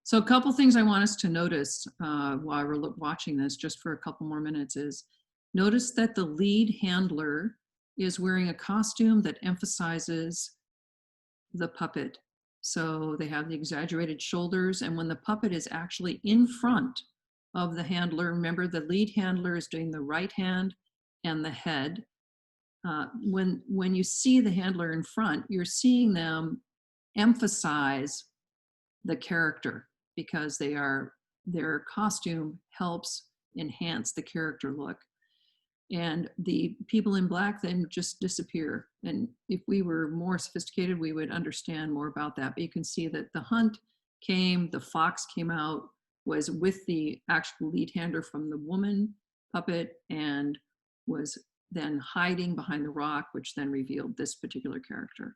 So a couple things I want us to notice while we're watching this, just for a couple more minutes, is notice that the lead handler is wearing a costume that emphasizes the puppet. So they have the exaggerated shoulders, and when the puppet is actually in front of the handler, remember the lead handler is doing the right hand and the head. When you see the handler in front, you're seeing them emphasize the character, because their costume helps enhance the character look. And the people in black then just disappear. And if we were more sophisticated, we would understand more about that. But you can see that the hunt came, the fox came out, was with the actual lead handler from the woman puppet, and was then hiding behind the rock, which then revealed this particular character.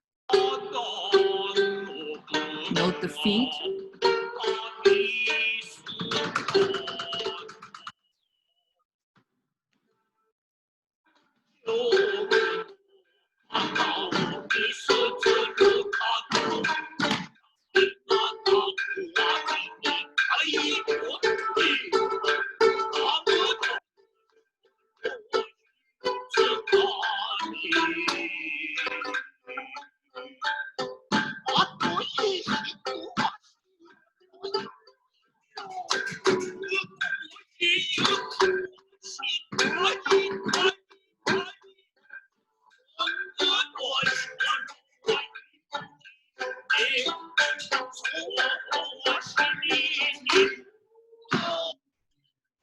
Note the feet.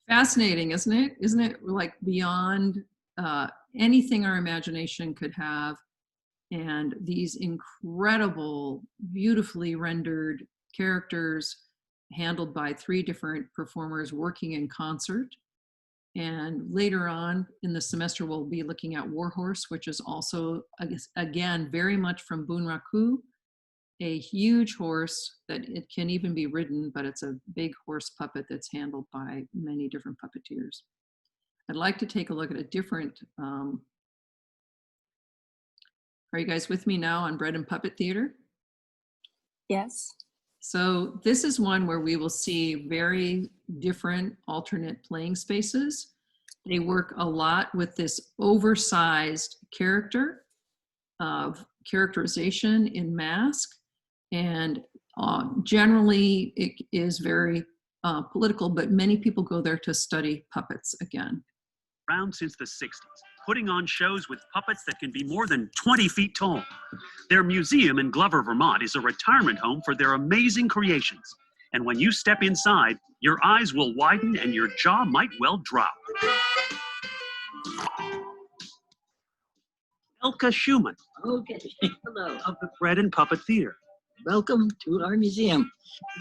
Fascinating, isn't it? Isn't it like beyond anything our imagination could have And these incredible, beautifully rendered characters handled by 3 different performers working in concert. And later on in the semester, we'll be looking at Warhorse, which is also, again, very much from Bunraku, a huge horse that it can even be ridden, but it's a big horse puppet that's handled by many different puppeteers. I'd like to take a look at a different, are you guys with me now on Bread and Puppet Theater? Yes. So this is one where we will see very different alternate playing spaces. They work a lot with this oversized character of characterization in mask. And generally it is very political, but many people go there to study puppets again. Around since the 60s, putting on shows with puppets that can be more than 20 feet tall. Their museum in Glover, Vermont is a retirement home for their amazing creations. And when you step inside, your eyes will widen and your jaw might well drop. Elka Schumann Okay, hello. of the Bread and Puppet Theater. Welcome to our museum.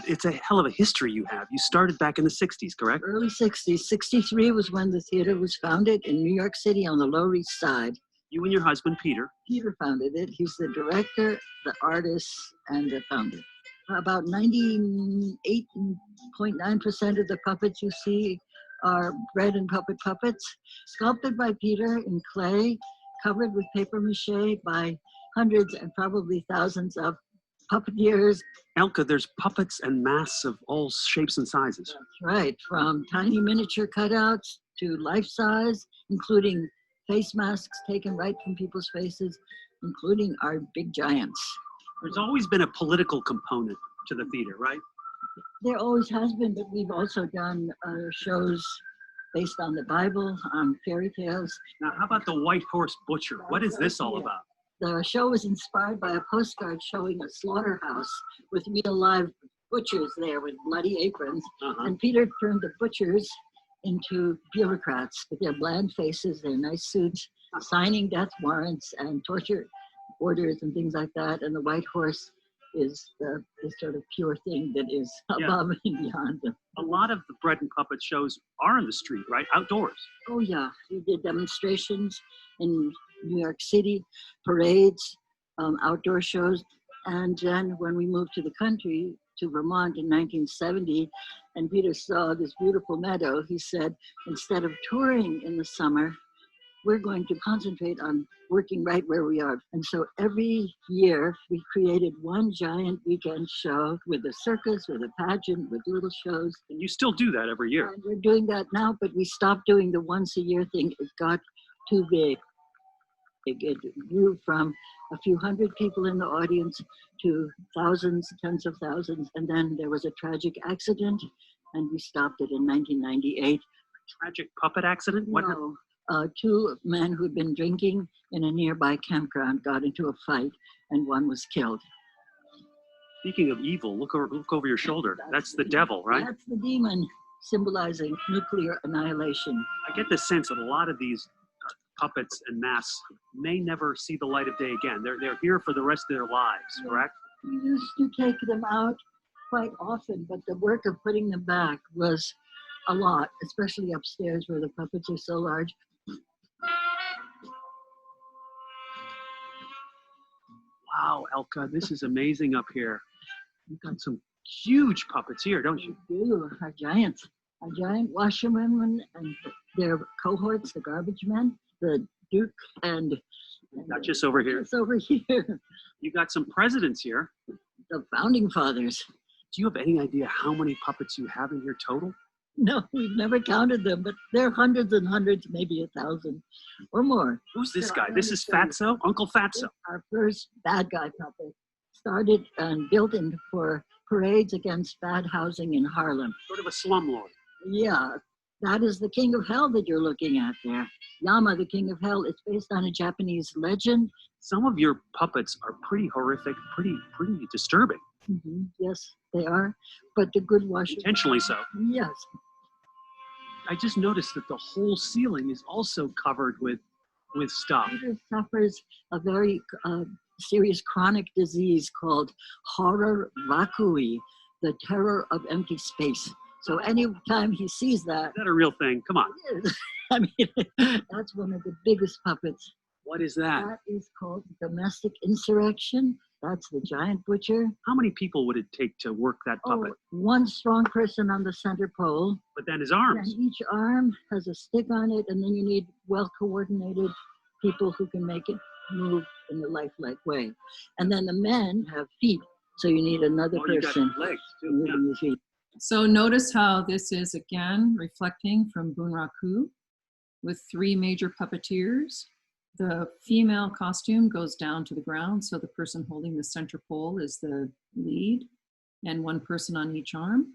It's a hell of a history you have. You started back in the 60s, correct? Early 60s. 63 was when the theater was founded in New York City on the Lower East Side. You and your husband, Peter. Peter founded it. He's the director, the artist, and the founder. About 98.9% of the puppets you see are bread and puppet puppets, sculpted by Peter in clay, covered with paper mache by hundreds and probably thousands of puppeteers. Elka, there's puppets and masks of all shapes and sizes. That's right, from tiny miniature cutouts to life size, including face masks taken right from people's faces, including our big giants. There's always been a political component to the theater, right? There always has been, but we've also done shows based on the Bible, on fairy tales. Now, how about the White Horse Butcher? What is this all about? The show was inspired by a postcard showing a slaughterhouse with real live butchers there with bloody aprons. And Peter turned the butchers into bureaucrats with their bland faces, their nice suits, signing death warrants and torture orders and things like that. And the White Horse is the sort of pure thing that is above and beyond them. A lot of the Bread and Puppet shows are in the street, right? Outdoors. Oh yeah, we did demonstrations in New York City, parades, outdoor shows. And then when we moved to the country, to Vermont in 1970, and Peter saw this beautiful meadow, he said, instead of touring in the summer, we're going to concentrate on working right where we are. And so every year we created one giant weekend show with a circus, with a pageant, with little shows. And you still do that every year. And we're doing that now, but we stopped doing the once a year thing. It got too big. It grew from a few hundred people in the audience to thousands, tens of thousands. And then there was a tragic accident and we stopped it in 1998. Tragic puppet accident? What happened? No, 2 men who'd been drinking in a nearby campground got into a fight and one was killed. Speaking of evil, look over your shoulder. That's the devil, right? That's the demon symbolizing nuclear annihilation. I get the sense that a lot of these puppets and masks may never see the light of day again. They're here for the rest of their lives, correct? We used to take them out quite often, but the work of putting them back was a lot, especially upstairs where the puppets are so large. Wow, Elka, this is amazing up here. You've got some huge puppets here, don't you? We do, our giants. Our giant washerwomen and their cohorts, the garbage men, the Duke and Duchess over here. It's over here. You got some presidents here. The founding fathers. Do you have any idea how many puppets you have in here total? No, we've never counted them, but there are hundreds and hundreds, maybe 1,000 or more. Who's this guy? This is Fatso? Uncle Fatso. Our first bad guy puppet started and built in for parades against bad housing in Harlem. Sort of a slumlord. Yeah, that is the king of hell that you're looking at there. Yama, the king of hell. It's based on a Japanese legend. Some of your puppets are pretty horrific, pretty disturbing. Yes, they are. But the good washer. Intentionally so. Yes. I just noticed that the whole ceiling is also covered with with stuff. Peter suffers a very serious chronic disease called horror vacui, the terror of empty space. So anytime he sees that, Is that a real thing? Come on. I mean, that's one of the biggest puppets. What is that? That is called domestic insurrection. That's the giant butcher. How many people would it take to work that puppet? Oh, one strong person on the center pole. But then his And arms. each arm has a stick on it, and then you need well-coordinated people who can make it move in a lifelike way. And then the men have feet, so you need another Oh, you got person legs too. moving the feet. So notice how this is again reflecting from Bunraku with 3 major puppeteers. The female costume goes down to the ground, so the person holding the center pole is the lead, and 1 person on each arm.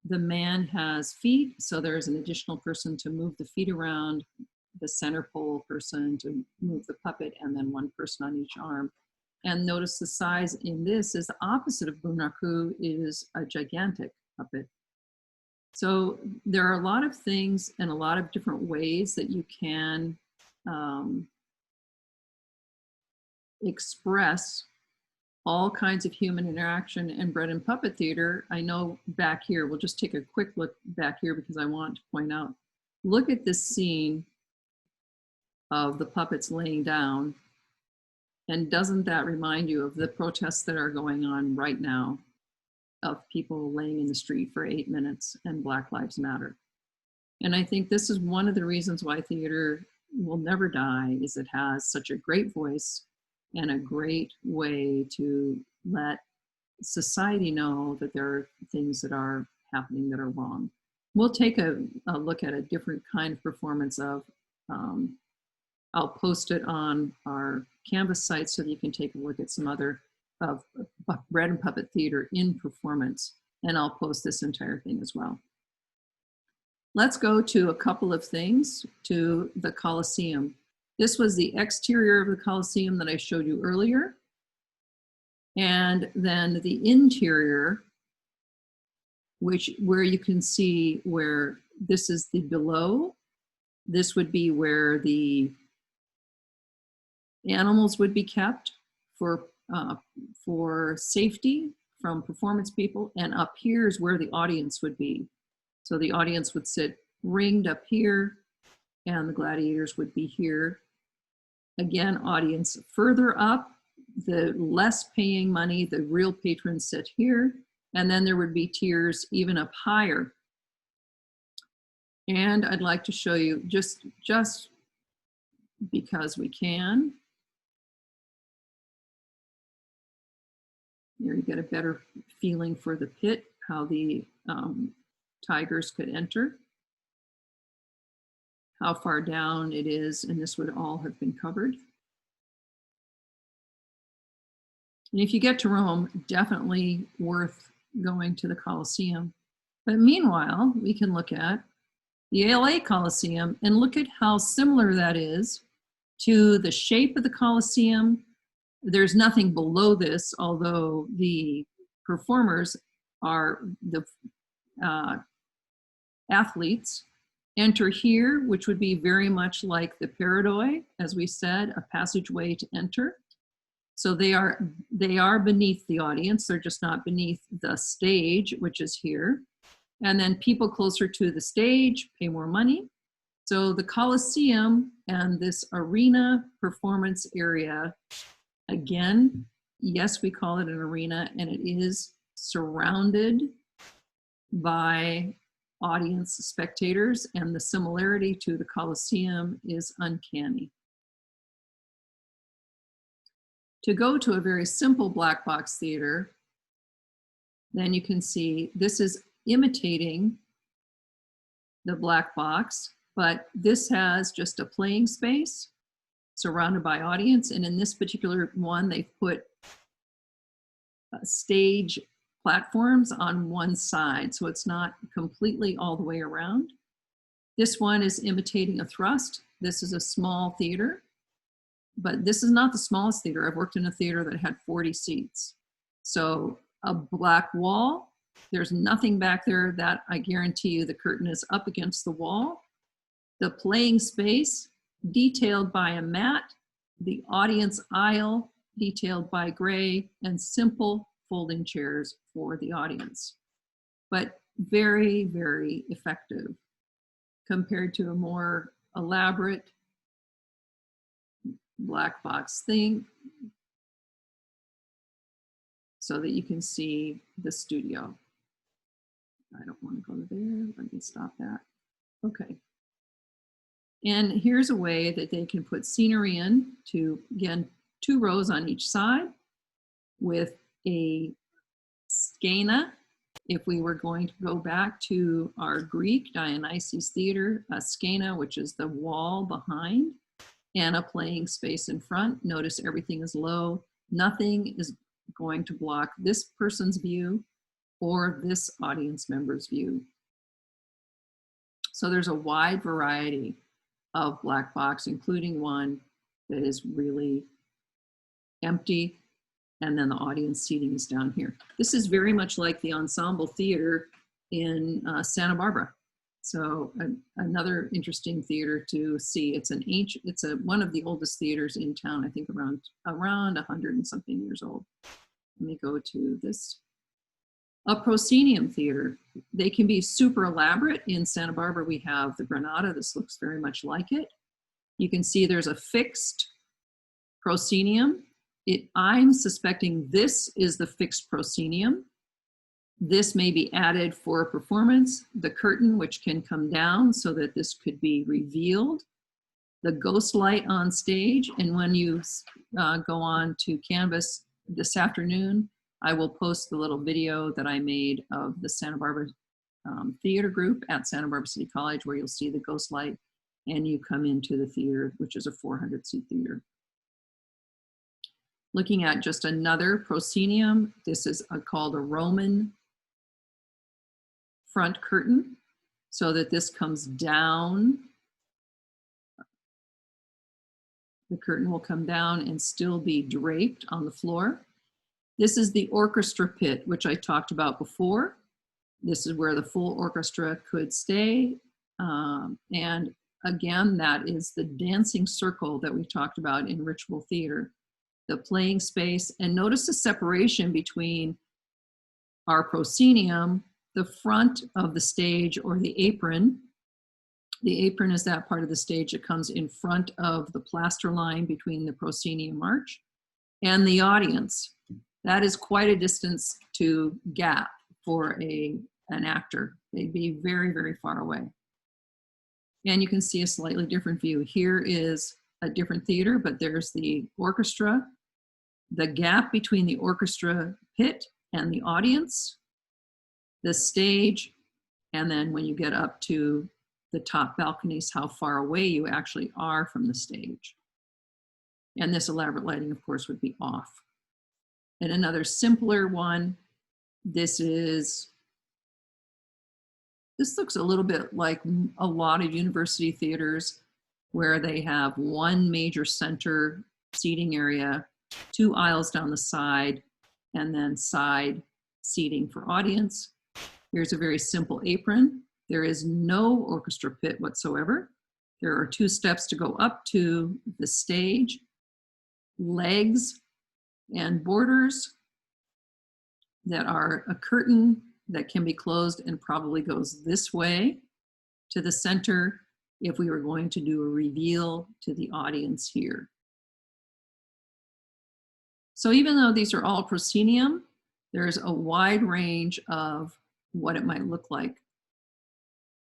The man has feet, so there's an additional person to move the feet around, the center pole person to move the puppet, and then 1 person on each arm. And notice the size in this is the opposite of Bunraku, is a gigantic puppet. So there are a lot of things and a lot of different ways that you can express all kinds of human interaction and bread and puppet theater. I know back here, we'll just take a quick look back here because I want to point out, look at this scene of the puppets laying down. And doesn't that remind you of the protests that are going on right now of people laying in the street for 8 minutes and Black Lives Matter? And I think this is one of the reasons why theater will never die, is it has such a great voice and a great way to let society know that there are things that are happening that are wrong. We'll take a look at a different kind of performance of, I'll post it on our Canvas site so that you can take a look at some other of bread and puppet theater in performance, and I'll post this entire thing as well. Let's go to a couple of things, to the Colosseum. This was the exterior of the Colosseum that I showed you earlier. And then the interior, where you can see where this is the below. This would be where the animals would be kept for safety from performance people. And up here is where the audience would be. So the audience would sit ringed up here, and the gladiators would be here. Again, audience further up, the less paying money, the real patrons sit here, and then there would be tiers even up higher. And I'd like to show you, just because we can. Here you get a better feeling for the pit, how the tigers could enter, how far down it is, and this would all have been covered. And if you get to Rome, definitely worth going to the Colosseum. But meanwhile, we can look at the LA Colosseum and look at how similar that is to the shape of the Colosseum. There's nothing below this, although the performers are the athletes enter here, which would be very much like the paradoi, as we said, a passageway to enter. So they are beneath the audience. They're just not beneath the stage, which is here. And then people closer to the stage pay more money. So the Colosseum and this arena performance area, again, yes, we call it an arena, and it is surrounded by audience spectators, and the similarity to the Colosseum is uncanny. To go to a very simple black box theater, then you can see this is imitating the black box, but this has just a playing space surrounded by audience. And in this particular one, they've put stage platforms on one side, so it's not completely all the way around. This one is imitating a thrust. This is a small theater, but this is not the smallest theater. I've worked in a theater that had 40 seats. So a black wall, there's nothing back there. That I guarantee you the curtain is up against the wall. The playing space detailed by a matte, the audience aisle detailed by gray, and simple folding chairs for the audience. But very, very effective compared to a more elaborate black box thing, so that you can see the studio. I don't want to go there. Let me stop that. Okay. And here's a way that they can put scenery in to, again, 2 rows on each side with a skena. If we were going to go back to our Greek Dionysus theater, a skena, which is the wall behind, and a playing space in front. Notice everything is low. Nothing is going to block this person's view or this audience member's view. So there's a wide variety of black box, including one that is really empty, and then the audience seating is down here. This is very much like the ensemble theater in Santa Barbara. So another interesting theater to see. It's an ancient, it's one of the oldest theaters in town, I think around 100 and something years old. Let me go to this. A proscenium theater. They can be super elaborate. In Santa Barbara, we have the Granada. This looks very much like it. You can see there's a fixed proscenium. I'm suspecting this is the fixed proscenium. This may be added for a performance. The curtain, which can come down so that this could be revealed. The ghost light on stage. And when you go on to Canvas this afternoon, I will post the little video that I made of the Santa Barbara theater group at Santa Barbara City College, where you'll see the ghost light and you come into the theater, which is a 400-seat theater. Looking at just another proscenium, this is called a Roman front curtain, so that this comes down. The curtain will come down and still be draped on the floor. This is the orchestra pit, which I talked about before. This is where the full orchestra could stay. And again, that is the dancing circle that we talked about in ritual theater. The playing space, and notice the separation between our proscenium, the front of the stage, or the apron. The apron is that part of the stage that comes in front of the plaster line between the proscenium arch, and the audience. That is quite a distance to gap for an actor. They'd be very, very far away. And you can see a slightly different view. Here is a different theater, but there's the orchestra, the gap between the orchestra pit and the audience, the stage, and then when you get up to the top balconies, how far away you actually are from the stage. And this elaborate lighting, of course, would be off. And another simpler one, this looks a little bit like a lot of university theaters where they have one major center seating area, 2 aisles down the side, and then side seating for audience. Here's a very simple apron. There is no orchestra pit whatsoever. There are 2 steps to go up to the stage, legs and borders that are a curtain that can be closed and probably goes this way to the center if we were going to do a reveal to the audience here. So even though these are all proscenium, there's a wide range of what it might look like.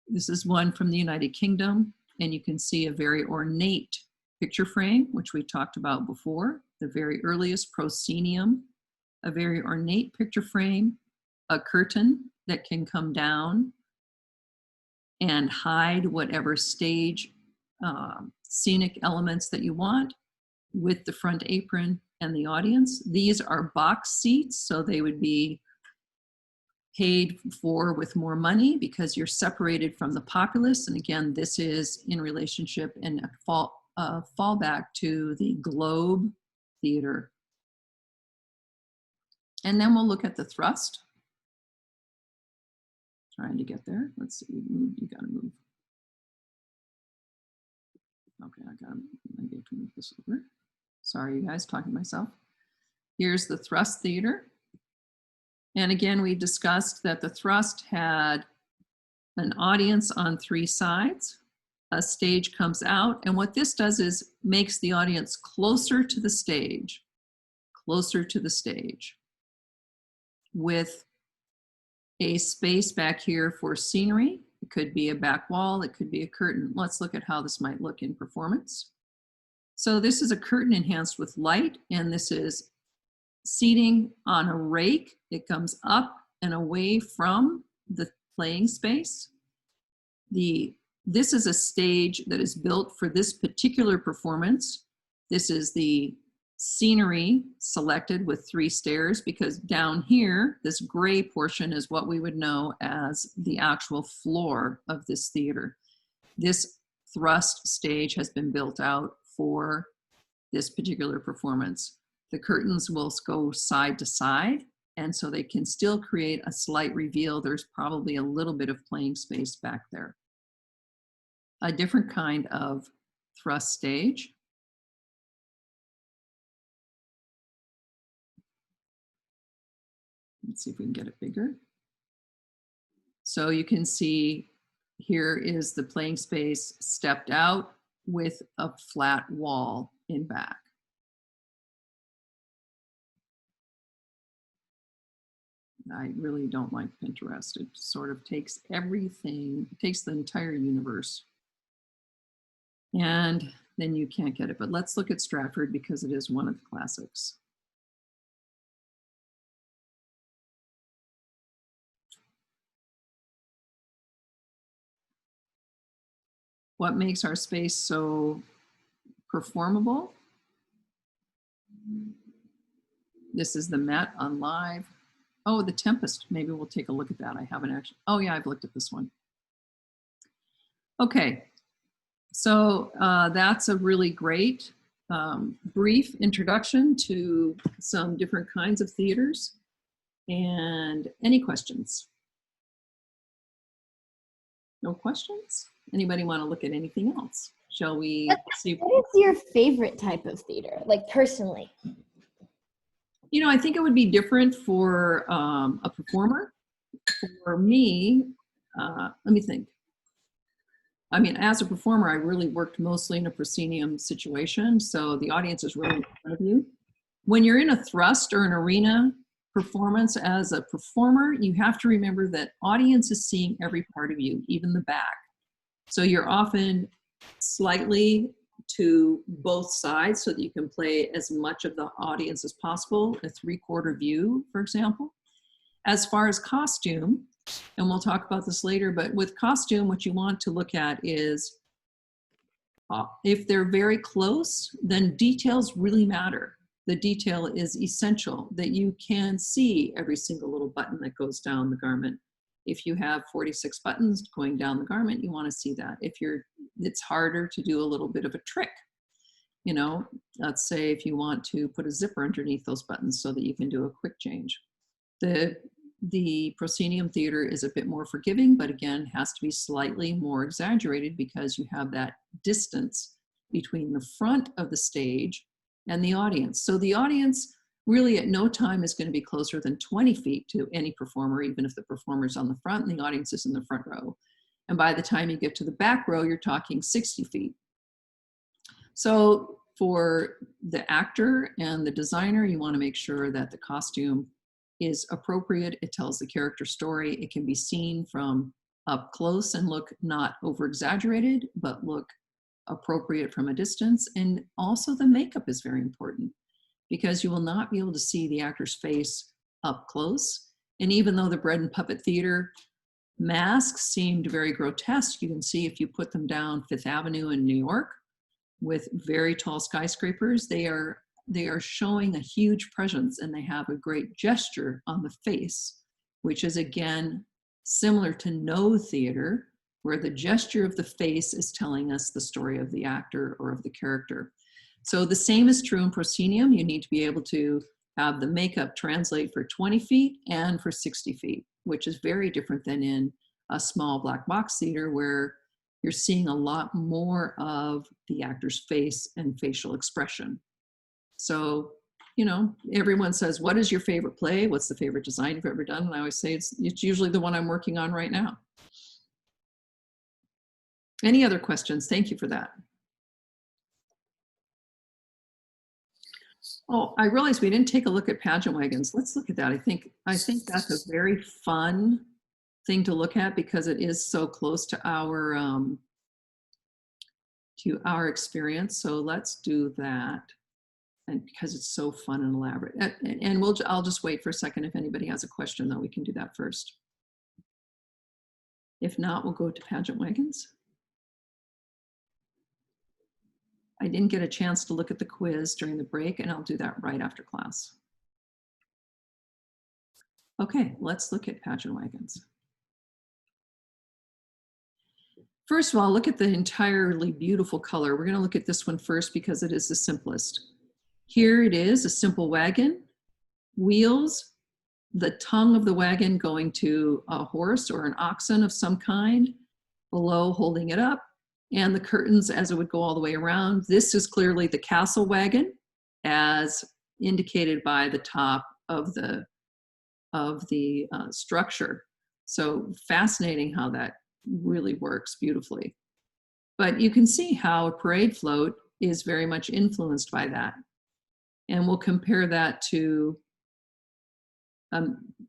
This is one from the United Kingdom, and you can see a very ornate picture frame, which we talked about before, the very earliest proscenium, a very ornate picture frame, a curtain that can come down and hide whatever stage scenic elements that you want with the front apron and the audience. These are box seats, so they would be paid for with more money because you're separated from the populace. And again, this is in relationship and a fallback to the Globe Theater. And then we'll look at the thrust. Trying to get there. Let's see, you gotta move. Okay, maybe I can move this over. Sorry, you guys, talking to myself. Here's the thrust theater. And again, we discussed that the thrust had an audience on 3 sides. A stage comes out, and what this does is makes the audience closer to the stage, with a space back here for scenery. It could be a back wall, it could be a curtain. Let's look at how this might look in performance. So this is a curtain enhanced with light, and this is seating on a rake. It comes up and away from the playing space. This is a stage that is built for this particular performance. This is the scenery selected with 3 stairs, because down here, this gray portion is what we would know as the actual floor of this theater. This thrust stage has been built out for this particular performance. The curtains will go side to side, and so they can still create a slight reveal. There's probably a little bit of playing space back there. A different kind of thrust stage. Let's see if we can get it bigger. So you can see here is the playing space stepped out with a flat wall in back. I really don't like Pinterest. It sort of takes everything, it takes the entire universe, and then you can't get it. But let's look at Stratford, because it is one of the classics. What makes our space so performable? This is the Met on live. Oh, The Tempest. Maybe we'll take a look at that. I haven't actually. Oh yeah, I've looked at this one. Okay, so that's a really great brief introduction to some different kinds of theaters. And any questions? No questions? Anybody want to look at anything else? Shall we see? What is your favorite type of theater, like personally? You know, I think it would be different for a performer. For me, let me think. I mean, as a performer, I really worked mostly in a proscenium situation, so the audience is really in front of you. When you're in a thrust or an arena performance as a performer, you have to remember that audience is seeing every part of you, even the back. So you're often slightly to both sides so that you can play as much of the audience as possible, a 3/4 view, for example. As far as costume, and we'll talk about this later, but with costume, what you want to look at is if they're very close, then details really matter. The detail is essential, that you can see every single little button that goes down the garment. If you have 46 buttons going down the garment, you want to see that. It's harder to do a little bit of a trick. You know, let's say if you want to put a zipper underneath those buttons so that you can do a quick change. The proscenium theater is a bit more forgiving, but again, has to be slightly more exaggerated because you have that distance between the front of the stage and the audience. So the audience really at no time is going to be closer than 20 feet to any performer, even if the performer's on the front and the audience is in the front row. And by the time you get to the back row, you're talking 60 feet. So for the actor and the designer, you want to make sure that the costume is appropriate. It tells the character story. It can be seen from up close and look not over exaggerated, but look appropriate from a distance. And also the makeup is very important because you will not be able to see the actor's face up close. And even though the bread and puppet theater masks seemed very grotesque, you can see if you put them down Fifth Avenue in New York with very tall skyscrapers, they are showing a huge presence and they have a great gesture on the face, which is again similar to no theater, where the gesture of the face is telling us the story of the actor or of the character. So the same is true in proscenium. You need to be able to have the makeup translate for 20 feet and for 60 feet, which is very different than in a small black box theater where you're seeing a lot more of the actor's face and facial expression. So, you know, everyone says, what is your favorite play? What's the favorite design you've ever done? And I always say it's usually the one I'm working on right now. Any other questions? Thank you for that. Oh, I realized we didn't take a look at pageant wagons. Let's look at that. I think that's a very fun thing to look at because it is so close to our experience. So let's do that. And because it's so fun and elaborate. And I'll just wait for a second. If anybody has a question, though, we can do that first. If not, we'll go to pageant wagons. I didn't get a chance to look at the quiz during the break, and I'll do that right after class. Okay, let's look at pageant wagons. First of all, look at the entirely beautiful color. We're going to look at this one first because it is the simplest. Here it is, a simple wagon, wheels, the tongue of the wagon going to a horse or an oxen of some kind, below holding it up, and the curtains as it would go all the way around. This is clearly the castle wagon, as indicated by the top of the structure. So fascinating how that really works beautifully. But you can see how a parade float is very much influenced by that. And we'll compare that to,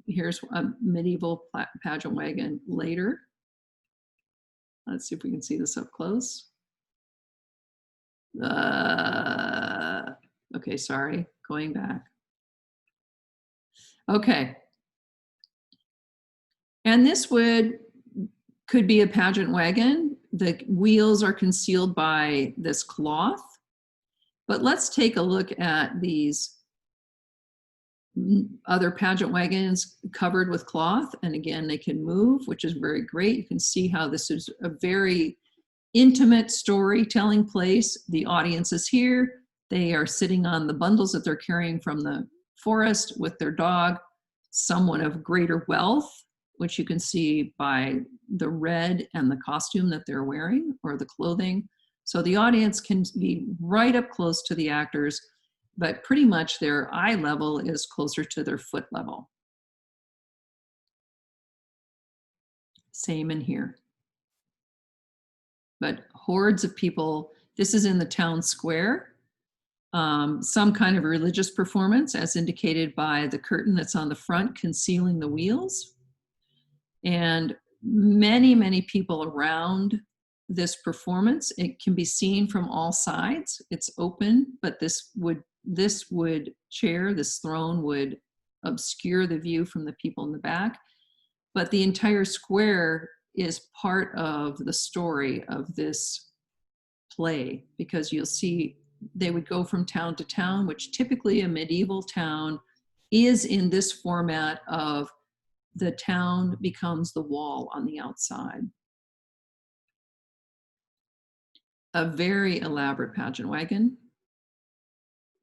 here's a medieval pageant wagon later. Let's see if we can see this up close. Okay, sorry, going back. Okay. And this could be a pageant wagon. The wheels are concealed by this cloth. But let's take a look at these other pageant wagons covered with cloth. And again, they can move, which is very great. You can see how this is a very intimate storytelling place. The audience is here. They are sitting on the bundles that they're carrying from the forest with their dog, someone of greater wealth, which you can see by the red and the costume that they're wearing or the clothing. So the audience can be right up close to the actors, but pretty much their eye level is closer to their foot level. Same in here. But hordes of people, this is in the town square, some kind of religious performance as indicated by the curtain that's on the front concealing the wheels. And many, many people around this performance. It can be seen from all sides. It's open, but this throne would obscure the view from the people in the back. But the entire square is part of the story of this play, because you'll see they would go from town to town, which typically a medieval town is in this format of the town becomes the wall on the outside. A very elaborate pageant wagon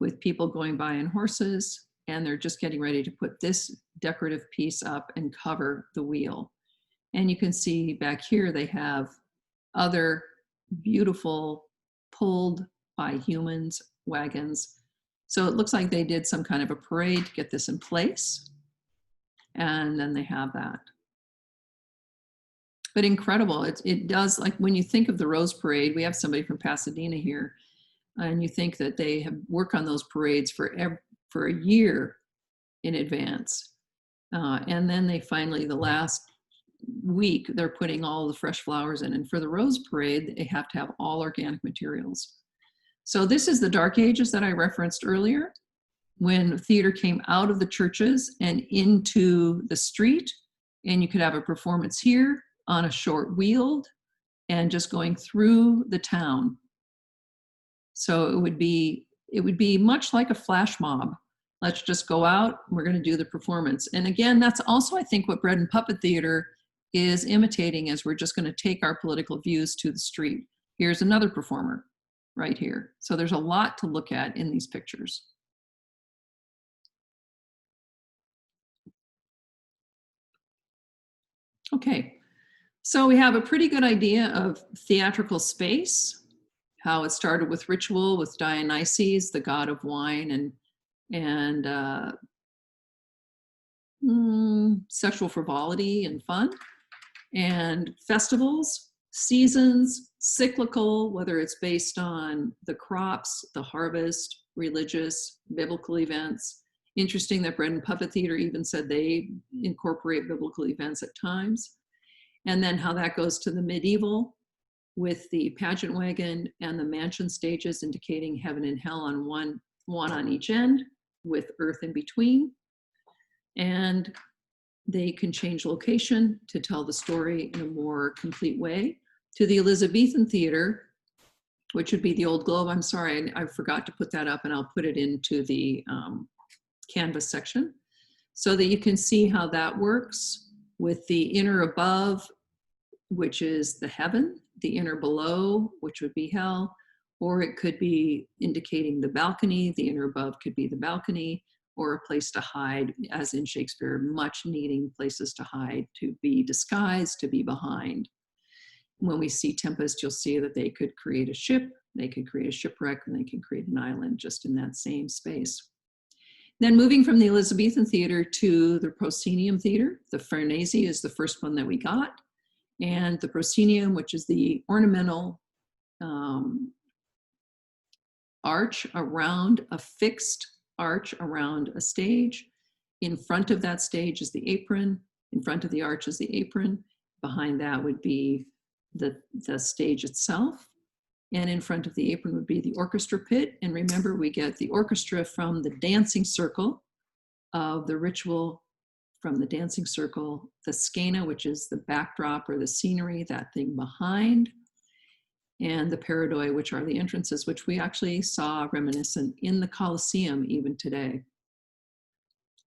with people going by on horses, and they're just getting ready to put this decorative piece up and cover the wheel. And you can see back here they have other beautiful pulled by humans wagons. So it looks like they did some kind of a parade to get this in place. And then they have that. But incredible, it does, like when you think of the Rose Parade, we have somebody from Pasadena here, and you think that they have worked on those parades for a year in advance. And then they finally, the last week, they're putting all the fresh flowers in. And for the Rose Parade, they have to have all organic materials. So this is the Dark Ages that I referenced earlier, when theater came out of the churches and into the street, and you could have a performance here on a short wheel and just going through the town. So it would be much like a flash mob. Let's just go out, we're going to do the performance. And again, that's also, I think, what Bread and Puppet Theater is imitating, is we're just going to take our political views to the street. Here's another performer right here. So there's a lot to look at in these pictures. Okay, So we have a pretty good idea of theatrical space, how it started with ritual, with Dionysus, the god of wine, and sexual frivolity and fun, and festivals, seasons, cyclical, whether it's based on the crops, the harvest, religious, biblical events. Interesting that Bread and Puppet Theater even said they incorporate biblical events at times. And then how that goes to the medieval with the pageant wagon and the mansion stages indicating heaven and hell on one on each end with earth in between. And they can change location to tell the story in a more complete way. To the Elizabethan theater, which would be the Old Globe. I'm sorry, I forgot to put that up, and I'll put it into the Canvas section so that you can see how that works with the inner above, which is the heaven, the inner below, which would be hell, or it could be indicating the balcony. The inner above could be the balcony, or a place to hide, as in Shakespeare, much needing places to hide, to be disguised, to be behind. When we see Tempest, you'll see that they could create a ship, they could create a shipwreck, and they can create an island just in that same space. Then moving from the Elizabethan theater to the proscenium theater, the Farnese is the first one that we got, and the proscenium, which is the ornamental arch around a fixed arch around a stage. In front of that stage is the apron. In front of the arch is the apron. Behind that would be the stage itself. And in front of the apron would be the orchestra pit. And remember, we get the orchestra from the dancing circle of the ritual, from the dancing circle, the scena, which is the backdrop or the scenery, that thing behind, and the paradoi, which are the entrances, which we actually saw reminiscent in the Colosseum even today.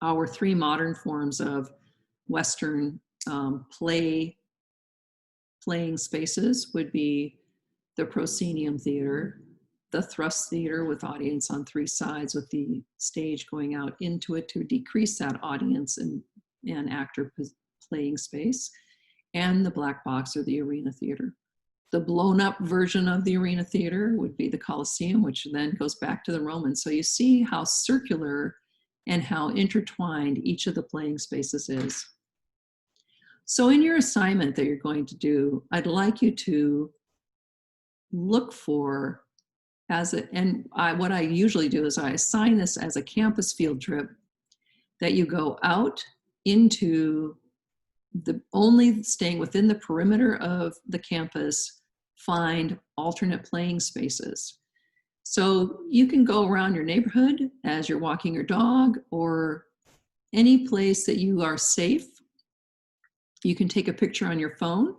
Our three modern forms of Western playing spaces would be the proscenium theater, the thrust theater with audience on three sides with the stage going out into it to decrease that audience and actor playing space, and the black box or the arena theater. The blown up version of the arena theater would be the Colosseum, which then goes back to the Romans. So you see how circular and how intertwined each of the playing spaces is. So in your assignment that you're going to do, I'd like you to look for what I usually do is I assign this as a campus field trip, that you go out into only staying within the perimeter of the campus, find alternate playing spaces. So you can go around your neighborhood as you're walking your dog, or any place that you are safe. You can take a picture on your phone.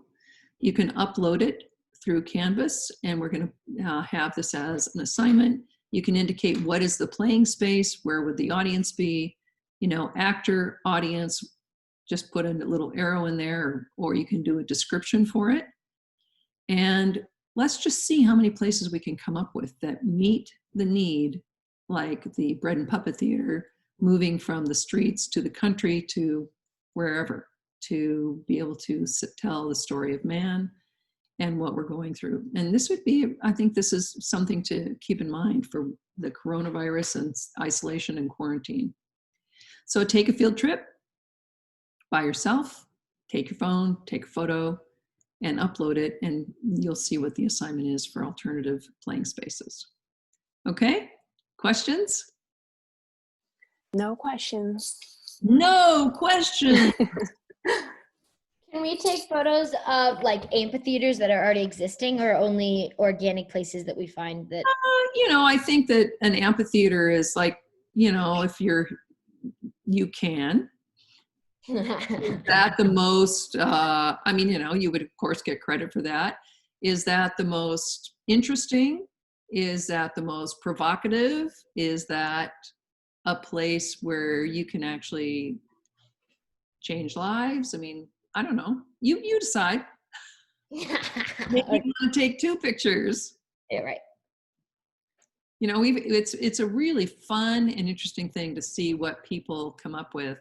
You can upload it through Canvas, and we're going to have this as an assignment. You can indicate what is the playing space, where would the audience be, actor, audience, just put a little arrow in there, or you can do a description for it. And let's just see how many places we can come up with that meet the need, like the Bread and Puppet Theater, moving from the streets to the country to wherever, to be able to tell the story of man and what we're going through. And this would be, I think this is something to keep in mind for the coronavirus and isolation and quarantine. So take a field trip by yourself, take your phone, take a photo, and upload it, and you'll see what the assignment is for alternative playing spaces. Okay, questions? No questions. No questions. Can we take photos of like amphitheaters that are already existing, or only organic places that we find that? I think that an amphitheater is like, if you can. Is that the most, you would of course get credit for that. Is that the most interesting? Is that the most provocative? Is that a place where you can actually change lives? I don't know. You decide. Maybe you want to take 2 pictures. Yeah, right. It's a really fun and interesting thing to see what people come up with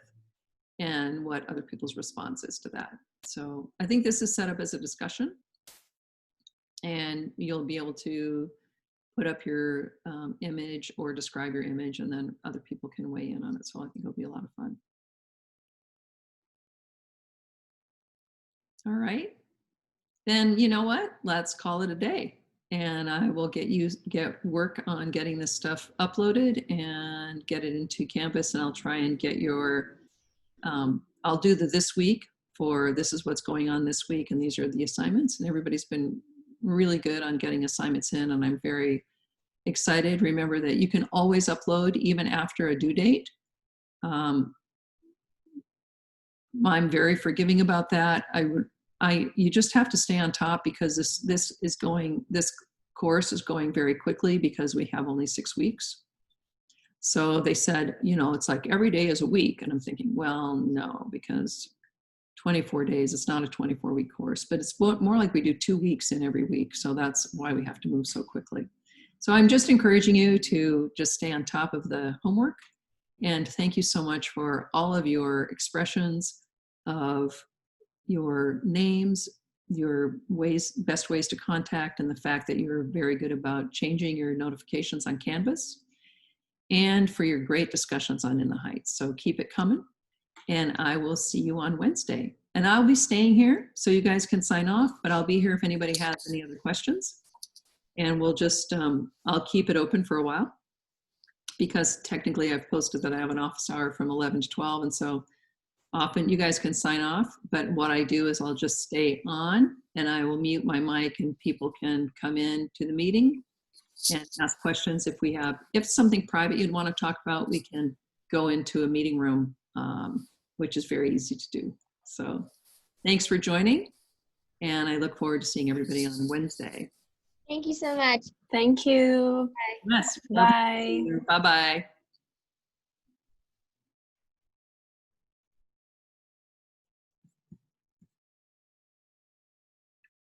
and what other people's response is to that. So I think this is set up as a discussion, and you'll be able to put up your image or describe your image, and then other people can weigh in on it. So I think it'll be a lot of fun. All right. Then you know what? Let's call it a day. And I will get work on getting this stuff uploaded and get it into Canvas, and I'll try and get your, I'll do the this week for this is what's going on this week, and these are the assignments, and everybody's been really good on getting assignments in, and I'm very excited. Remember that you can always upload even after a due date. I'm very forgiving about that. You just have to stay on top, because this course is going very quickly because we have only 6 weeks. So they said, you know, it's like every day is a week. And I'm thinking, well, no, because 24 days, it's not a 24-week course, but it's more like we do 2 weeks in every week. So that's why we have to move so quickly. So I'm just encouraging you to just stay on top of the homework. And thank you so much for all of your expressions of your names, your best ways to contact, and the fact that you're very good about changing your notifications on Canvas, and for your great discussions on In the Heights. So keep it coming, and I will see you on Wednesday. And I'll be staying here so you guys can sign off, but I'll be here if anybody has any other questions. And we'll just, I'll keep it open for a while, because technically I've posted that I have an office hour from 11 to 12. And so often you guys can sign off, but what I do is I'll just stay on, and I will mute my mic, and people can come in to the meeting and ask questions. If something private you'd want to talk about, we can go into a meeting room, which is very easy to do. So thanks for joining, and I look forward to seeing everybody on Wednesday. Thank you so much. Thank you. Yes. Bye. Bye-bye.